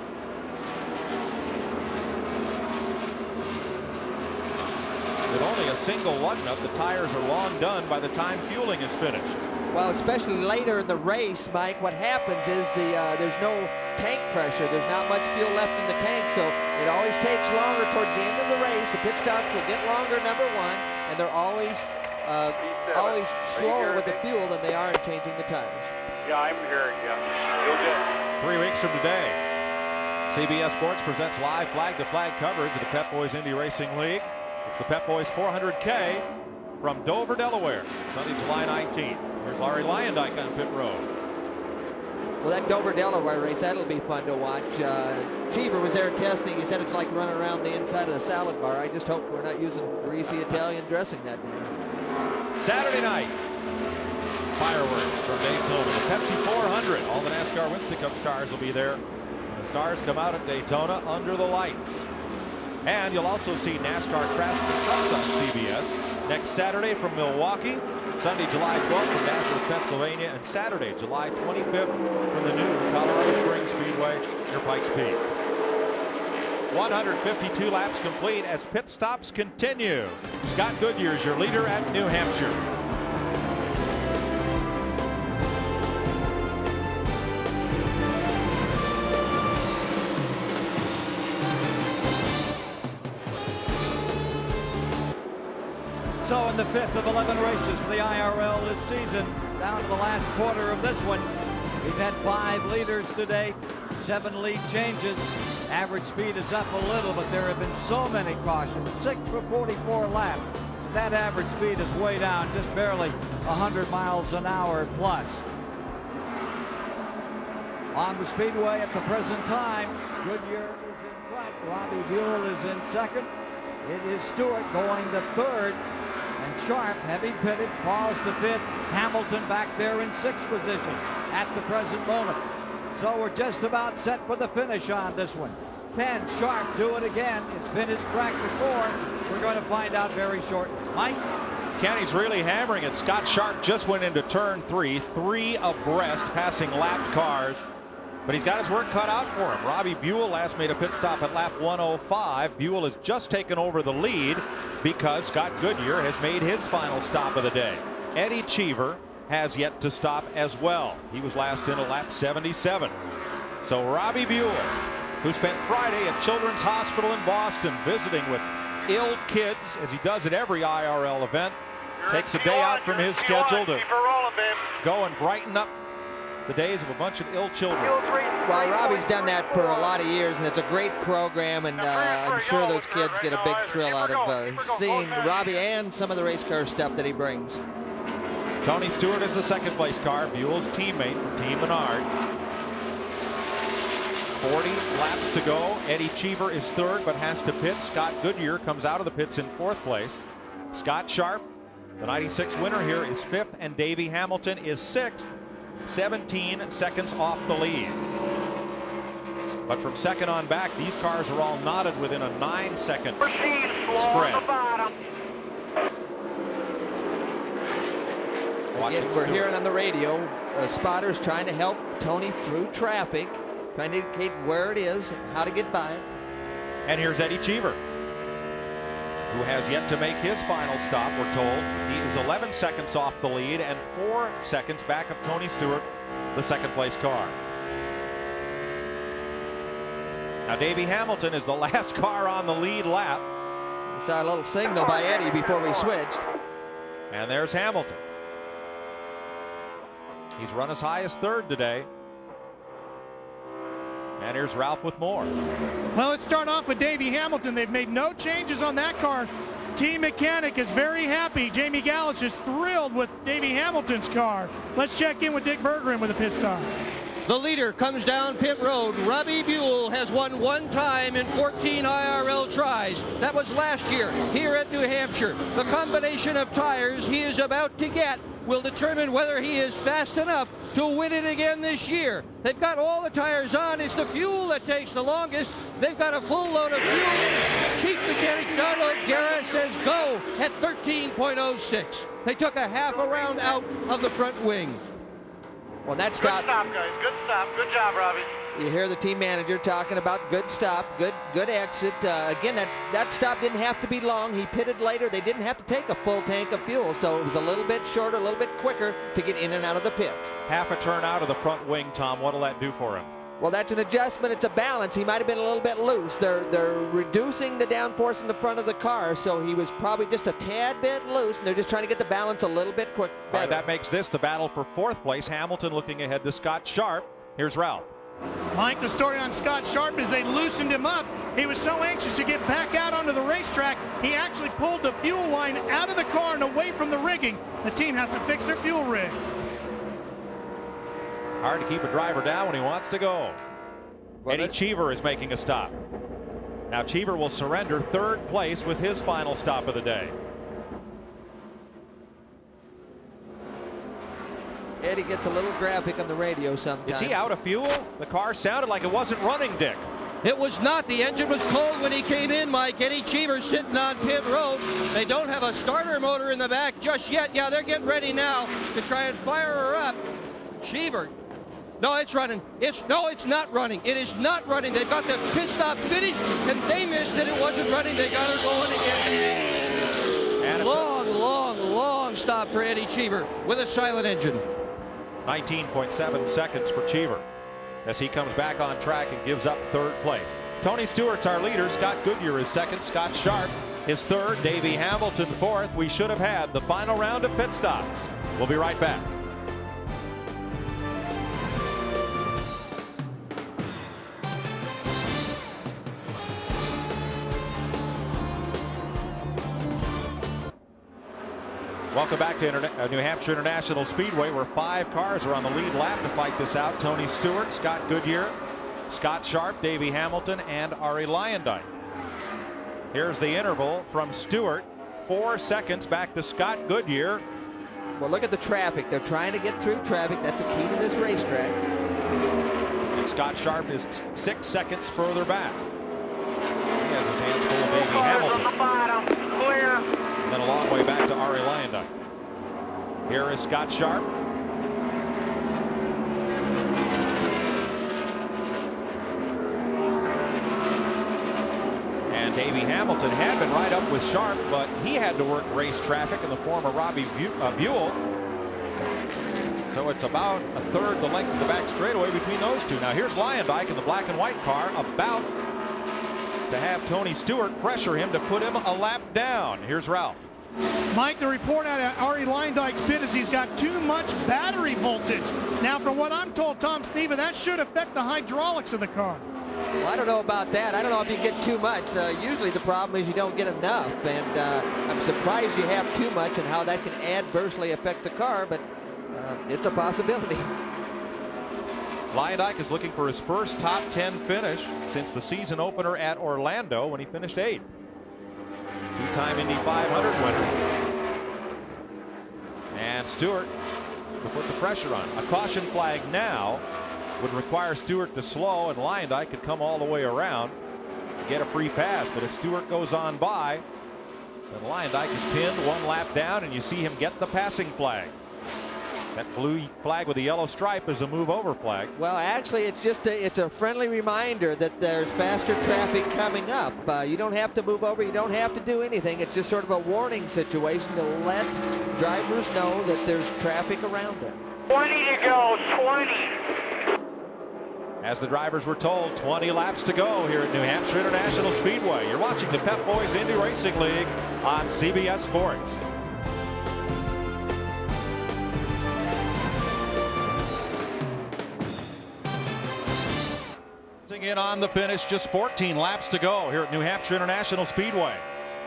With only a single lug nut, the tires are long done by the time fueling is finished. Well, especially later in the race, Mike, what happens is there's no tank pressure. There's not much fuel left in the tank, so it always takes longer towards the end of the race. The pit stops will get longer, number one, and they're always slower with the fuel than they are in changing the tires. Yeah, I'm hearing you. You'll get 3 weeks from today, CBS Sports presents live flag-to-flag coverage of the Pep Boys Indy Racing League. It's the Pep Boys 400K from Dover, Delaware, Sunday, July 19th. Here's Larry Lyondike on pit road. Well, that Dover-Delaware race, that'll be fun to watch. Cheever was there testing. He said it's like running around the inside of the salad bar. I just hope we're not using greasy Italian dressing that day. Saturday night, fireworks from Daytona. The Pepsi 400. All the NASCAR Winston Cup stars will be there. The stars come out at Daytona under the lights. And you'll also see NASCAR Craftsman Trucks on CBS next Saturday from Milwaukee, Sunday, July 12th from Nashville, Pennsylvania, and Saturday, July 25th from the new Colorado Springs Speedway near Pikes Peak. 152 laps complete as pit stops continue. Scott Goodyear's your leader at New Hampshire. So in the 5th of 11 races for the IRL this season, down to the last quarter of this one, we've had 5 leaders today, 7 lead changes. Average speed is up a little, but there have been so many cautions, 6 for 44 laps. That average speed is way down, just barely 100 miles an hour plus. On the speedway at the present time, Goodyear is in front, Robbie Buhl is in second. It is Stewart going to third. And Sharp, heavy pitted, falls to fifth. Hamilton back there in 6th position at the present moment. So we're just about set for the finish on this one. Can Sharp do it again? It's been his track before. We're going to find out very shortly. Mike? Kenny's really hammering it. Scott Sharp just went into turn 3 abreast, passing lapped cars. But he's got his work cut out for him. Robbie Buhl last made a pit stop at lap 105. Buhl has just taken over the lead because Scott Goodyear has made his final stop of the day. Eddie Cheever has yet to stop as well. He was last in at lap 77. So Robbie Buhl, who spent Friday at Children's Hospital in Boston visiting with ill kids, as he does at every IRL event, takes a day out from his schedule to go and brighten up the days of a bunch of ill children. Well, Robbie's done that for a lot of years, and it's a great program, and I'm sure those kids get a big thrill out of seeing Robbie and some of the race car stuff that he brings. Tony Stewart is the 2nd place car, Buell's teammate from Team Menard. 40 laps to go. Eddie Cheever is 3rd, but has to pit. Scott Goodyear comes out of the pits in 4th place. Scott Sharp, the 96 winner here, is 5th, and Davey Hamilton is 6th. 17 seconds off the lead. But from 2nd on back, these cars are all knotted within a 9-second spread. Again, we're hearing on the radio, spotters trying to help Tony through traffic, trying to indicate where it is, how to get by it. And here's Eddie Cheever, who has yet to make his final stop, we're told. He is 11 seconds off the lead and 4 seconds back of Tony Stewart, the 2nd place car. Now Davey Hamilton is the last car on the lead lap. We saw a little signal by Eddie before we switched. And there's Hamilton. He's run as high as 3rd today. And here's Ralph with more. Well, let's start off with Davey Hamilton. They've made no changes on that car. Team mechanic is very happy. Jamie Gallus is thrilled with Davey Hamilton's car. Let's check in with Dick Bergeron with a pit stop. The leader comes down pit road. Robbie Buhl has won 1 time in 14 IRL tries. That was last year here at New Hampshire. The combination of tires he is about to get will determine whether he is fast enough to win it again this year. They've got all the tires on. It's the fuel that takes the longest. They've got a full load of fuel. Chief mechanic John O'Gara says go at 13.06. They took a half a round out of the front wing. Well, that stop. Good stop, guys. Good stop. Good job, Robbie. You hear the team manager talking about good stop, good exit. Again, that stop didn't have to be long. He pitted later. They didn't have to take a full tank of fuel, so it was a little bit shorter, a little bit quicker to get in and out of the pits. Half a turn out of the front wing, Tom. What'll that do for him? Well, that's an adjustment. It's a balance. He might have been a little bit loose. They're reducing the downforce in the front of the car, so he was probably just a tad bit loose, and they're just trying to get the balance a little bit quick. All right, that makes this the battle for 4th place. Hamilton looking ahead to Scott Sharp. Here's Ralph. Mike, the story on Scott Sharp is they loosened him up. He was so anxious to get back out onto the racetrack, he actually pulled the fuel line out of the car and away from the rigging. The team has to fix their fuel rig. Hard to keep a driver down when he wants to go. Eddie Cheever is making a stop. Now Cheever will surrender third place with his final stop of the day. Eddie gets a little graphic on the radio sometimes. Is he out of fuel? The car sounded like it wasn't running, Dick. It was not. The engine was cold when he came in, Mike. Eddie Cheever sitting on pit road. They don't have a starter motor in the back just yet. Yeah, they're getting ready now to try and fire her up. Cheever. No, it's running. It's not running. It is not running. They've got the pit stop finished, and they missed it. It wasn't running. They got her going again. Long stop for Eddie Cheever with a silent engine. 19.7 seconds for Cheever as he comes back on track and gives up third place. Tony Stewart's our leader. Scott Goodyear is second. Scott Sharp is third. Davey Hamilton fourth. We should have had the final round of pit stops. We'll be right back. Welcome back to New Hampshire International Speedway, where 5 cars are on the lead lap to fight this out. Tony Stewart, Scott Goodyear, Scott Sharp, Davey Hamilton, and Arie Luyendyk. Here's the interval from Stewart. 4 seconds back to Scott Goodyear. Well, look at the traffic. They're trying to get through traffic. That's a key to this racetrack. And Scott Sharp is 6 seconds further back. He has his hands full of Davey Hamilton. On the bottom, clear. And then a long way back to Arie Luyendyk. Here is Scott Sharp. And Davey Hamilton had been right up with Sharp, but he had to work race traffic in the form of Robbie Buhl. So it's about a third the length of the back straightaway between those two. Now here's Luyendyk in the black and white car, about to have Tony Stewart pressure him to put him a lap down. Here's Ralph. Mike, the report out of Arie Luyendyk's pit is he's got too much battery voltage. Now, from what I'm told, Tom Sneva, that should affect the hydraulics of the car. Well, I don't know about that. I don't know if you get too much. Usually the problem is you don't get enough, and I'm surprised you have too much and how that can adversely affect the car, but it's a possibility. Luyendyk is looking for his first top 10 finish since the season opener at Orlando when he finished 8th. Two-time Indy 500 winner. And Stewart to put the pressure on. A caution flag now would require Stewart to slow, and Luyendyk could come all the way around to get a free pass. But if Stewart goes on by, then Luyendyk is pinned 1 lap down, and you see him get the passing flag. That blue flag with the yellow stripe is a move over flag. Well, actually, it's a friendly reminder that there's faster traffic coming up. You don't have to move over. You don't have to do anything. It's just sort of a warning situation to let drivers know that there's traffic around them. 20 to go, 20. As the drivers were told, 20 laps to go here at New Hampshire International Speedway. You're watching the Pep Boys Indy Racing League on CBS Sports. In on the finish, just 14 laps to go here at New Hampshire International Speedway.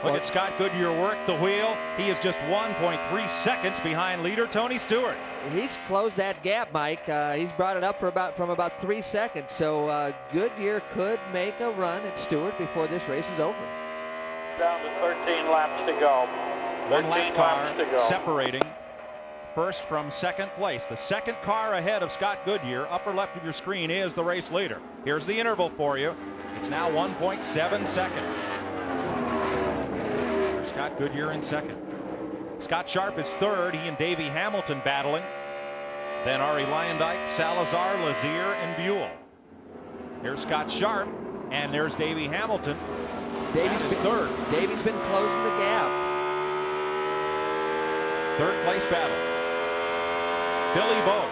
Look at Scott Goodyear work the wheel. He is just 1.3 seconds behind leader Tony Stewart. He's closed that gap, Mike. He's brought it up from about 3 seconds. So Goodyear could make a run at Stewart before this race is over. Down to 13 laps to go. 1 lap car separating first from second place. The second car ahead of Scott Goodyear. Upper left of your screen is the race leader. Here's the interval for you. It's now 1.7 seconds. Scott Goodyear in second. Scott Sharp is third. He and Davey Hamilton battling. Then Arie Luyendyk, Salazar, Lazier, and Buhl. Here's Scott Sharp, and there's Davey Hamilton. Davey's been third. Davey's been closing the gap. Third place battle. Billy Boat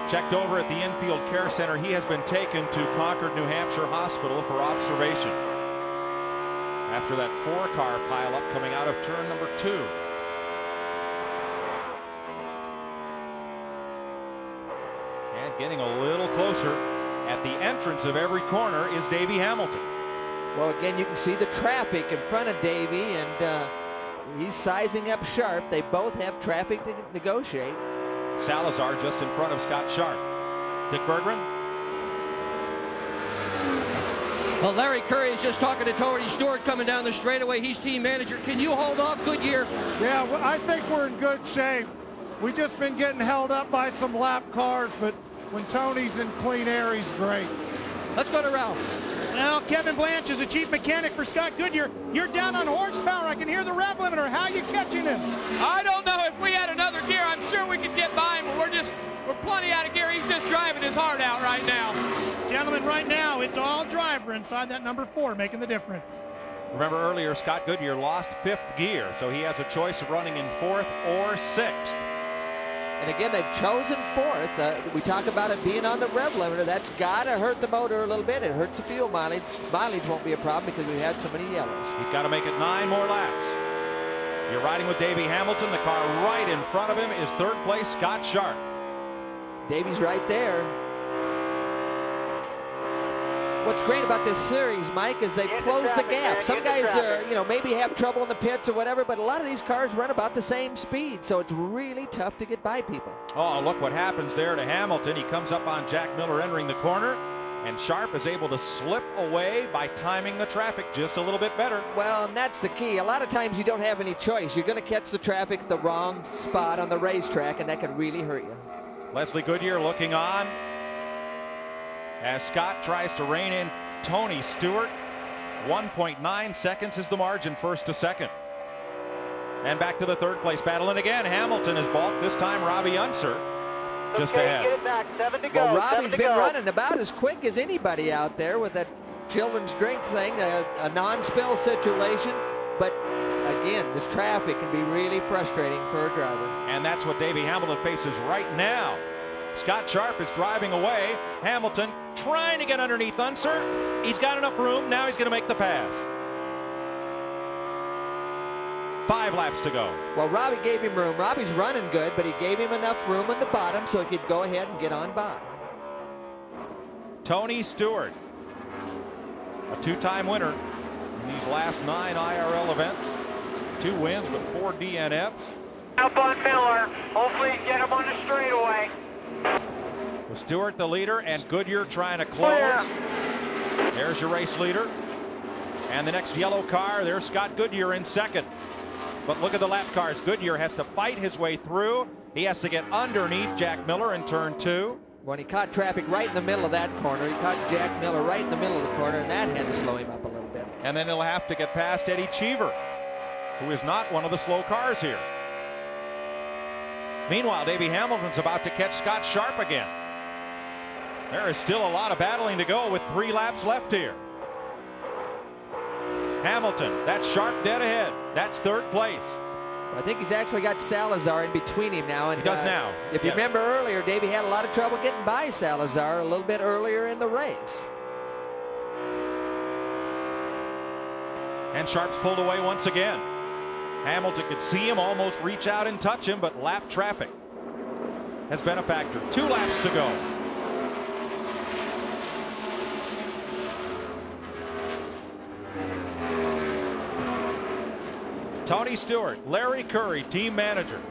checked over at the infield care center. He has been taken to Concord, New Hampshire Hospital for observation after that 4-car pileup coming out of turn number 2. And getting a little closer at the entrance of every corner is Davey Hamilton. Well, again, you can see the traffic in front of Davey, and he's sizing up Sharp. They both have traffic to negotiate. Salazar just in front of Scott Sharp. Dick Berggren. Well, Larry Curry is just talking to Tony Stewart coming down the straightaway. He's team manager. Can you hold off Goodyear? Yeah, well, I think we're in good shape. We've just been getting held up by some lap cars, but when Tony's in clean air, he's great. Let's go to Ralph. Well, Kevin Blanche is a chief mechanic for Scott Goodyear. You're down on horsepower. I can hear the rev limiter. How are you catching him? I don't know. If we had another gear, I'm sure we could get by him, but we're plenty out of gear. He's just driving his heart out right now. Gentlemen, right now, it's all driver inside that number 4 making the difference. Remember earlier, Scott Goodyear lost 5th gear, so he has a choice of running in 4th or 6th. And again, they've chosen 4th. We talk about it being on the rev limiter. That's got to hurt the motor a little bit. It hurts the fuel mileage. Mileage won't be a problem because we've had so many yellows. He's got to make it 9 more laps. You're riding with Davey Hamilton. The car right in front of him is 3rd place Scott Sharp. Davey's right there. What's great about this series, Mike, is they've closed the gap. Some guys, maybe have trouble in the pits or whatever, but a lot of these cars run about the same speed, so it's really tough to get by people. Oh, look what happens there to Hamilton. He comes up on Jack Miller entering the corner, and Sharp is able to slip away by timing the traffic just a little bit better. Well, and that's the key. A lot of times you don't have any choice. You're going to catch the traffic at the wrong spot on the racetrack, and that can really hurt you. Leslie Goodyear looking on as Scott tries to rein in Tony Stewart. 1.9 seconds is the margin, 1st to 2nd. And back to the 3rd place battle. And again, Hamilton is balked. This time, Robbie Unser just ahead. Get it back. 7 to go. Well, Robbie's been go. running about as quick as anybody out there with that children's drink thing, a non-spill situation. But again, this traffic can be really frustrating for a driver. And that's what Davey Hamilton faces right now. Scott Sharp is driving away. Hamilton trying to get underneath Unser. He's got enough room. Now he's going to make the pass. 5 laps to go. Well, Robbie gave him room. Robbie's running good, but he gave him enough room on the bottom so he could go ahead and get on by. Tony Stewart, a 2-time winner in these last 9 IRL events. 2 wins, but 4 DNFs. Up on Miller. Hopefully get him on the straightaway. With Stewart the leader and Goodyear trying to close. There's your race leader. And the next yellow car, there's Scott Goodyear in 2nd. But look at the lap cars. Goodyear has to fight his way through. He has to get underneath Jack Miller in turn 2. When he caught traffic right in the middle of that corner, he caught Jack Miller right in the middle of the corner, and that had to slow him up a little bit. And then he'll have to get past Eddie Cheever, who is not one of the slow cars here. Meanwhile, Davey Hamilton's about to catch Scott Sharp again. There is still a lot of battling to go with 3 laps left here. Hamilton, that's Sharp dead ahead. That's 3rd place. I think he's actually got Salazar in between him now. And he does now. If you remember earlier, Davey had a lot of trouble getting by Salazar a little bit earlier in the race. And Sharp's pulled away once again. Hamilton could see him almost reach out and touch him, but lap traffic has been a factor. 2 laps to go. Tony Stewart, Larry Curry, team manager.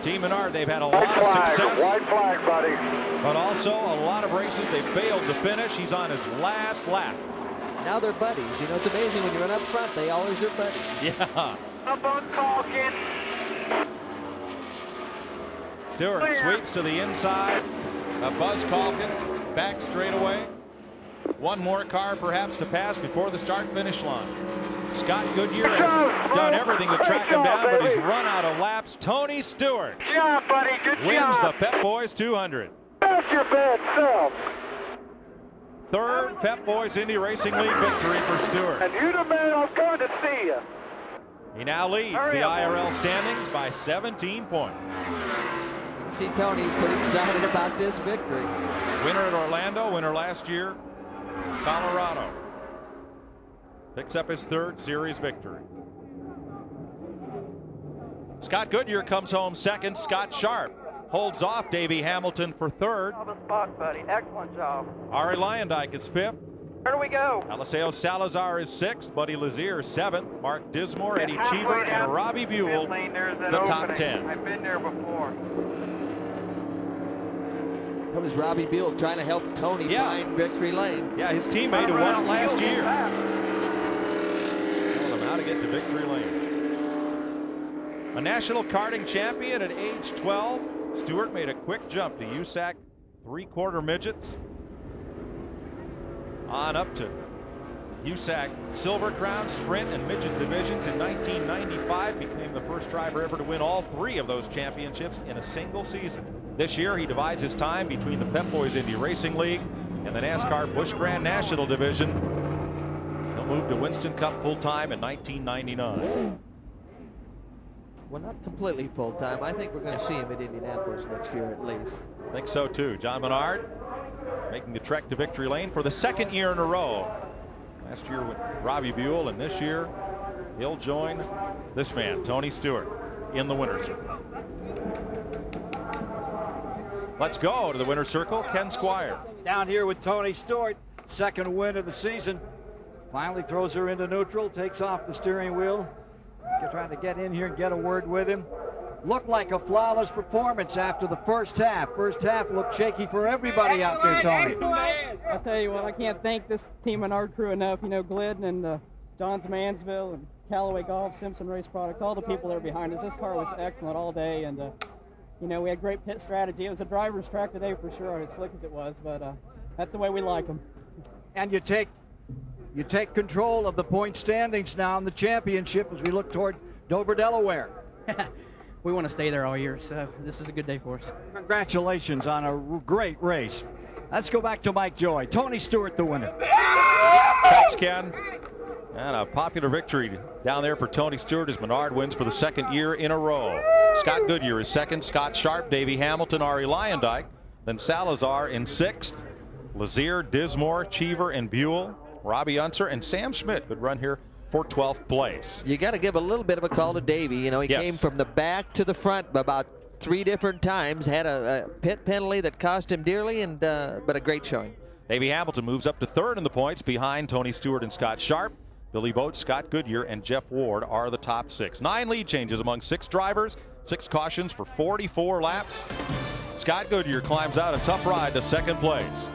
Team Menard, they've had a lot of success. White flag, buddy. But also a lot of races they failed to finish. He's on his last lap. Now they're buddies. You know, it's amazing when you run up front, they always are buddies. Yeah. Up on Calkin. Stewart sweeps to the inside. Buzz Calkin back straight away. One more car perhaps to pass before the start-finish line. Scott Goodyear has done everything to track him down, but he's run out of laps. Tony Stewart Good job, buddy. Good wins job. the Pep Boys 200. That's your bad self. 3rd Pep Boys Indy Racing League victory for Stewart. And you the man I'm going to see you. He now leads the IRL standings by 17 points. See, Tony's pretty excited about this victory. Winner at Orlando, winner last year, Colorado. Picks up his 3rd series victory. Scott Goodyear comes home 2nd. Scott Sharp holds off Davey Hamilton for 3rd. Spot, buddy. Excellent job. Ari Lyondike is 5th. Where do we go? Eliseo Salazar is 6th. Buddy Lazier is 7th. Mark Dismore, Eddie Cheever, and Robbie Buhl, the top 10. I've been there before. That was Robbie Buhl trying to help Tony find victory lane. Yeah, his teammate who won it last year. Telling him how to get to victory lane. A national karting champion at age 12. Stewart made a quick jump to USAC 3/4 midgets. On up to USAC Silver Crown, Sprint, and Midget divisions in 1995. Became the first driver ever to win all 3 of those championships in a single season. This year, he divides his time between the Pep Boys Indy Racing League and the NASCAR Busch Grand National Division. He'll move to Winston Cup full-time in 1999. Well, not completely full-time. I think we're going to see him at Indianapolis next year at least. I think so, too. John Menard making the trek to victory lane for the 2nd year in a row. Last year with Robbie Buhl, and this year he'll join this man, Tony Stewart, in the winner's circle. Let's go to the winner's circle, Ken Squire. Down here with Tony Stewart, 2nd win of the season. Finally throws her into neutral, takes off the steering wheel. Trying to get in here and get a word with him. Looked like a flawless performance after the first half. First half looked shaky for everybody out there, Tony. I'll tell you what, I can't thank this Team Menard crew enough. You know, Glidden and Johns Mansville and Callaway Golf, Simpson Race Products, all the people that are behind us. This car was excellent all day, and you know, we had great pit strategy. It was a driver's track today for sure, as slick as it was, but that's the way we like them. And you take control of the point standings now in the championship as we look toward Dover, Delaware. We want to stay there all year, so this is a good day for us. Congratulations on a great race. Let's go back to Mike Joy. Tony Stewart, the winner. Thanks, Ken. And a popular victory down there for Tony Stewart as Menard wins for the 2nd year in a row. Scott Goodyear is 2nd, Scott Sharp, Davey Hamilton, Ari Lyondike, then Salazar in 6th, Lazier, Dismore, Cheever, and Buhl. Robbie Unser and Sam Schmidt could run here for 12th place. You got to give a little bit of a call to Davey. You know, he came from the back to the front about 3 different times, had a pit penalty that cost him dearly, and but a great showing. Davey Hamilton moves up to 3rd in the points behind Tony Stewart and Scott Sharp. Billy Boat, Scott Goodyear, and Jeff Ward are the top 6. 9 lead changes among 6 drivers, 6 cautions for 44 laps. Scott Goodyear climbs out a tough ride to 2nd place.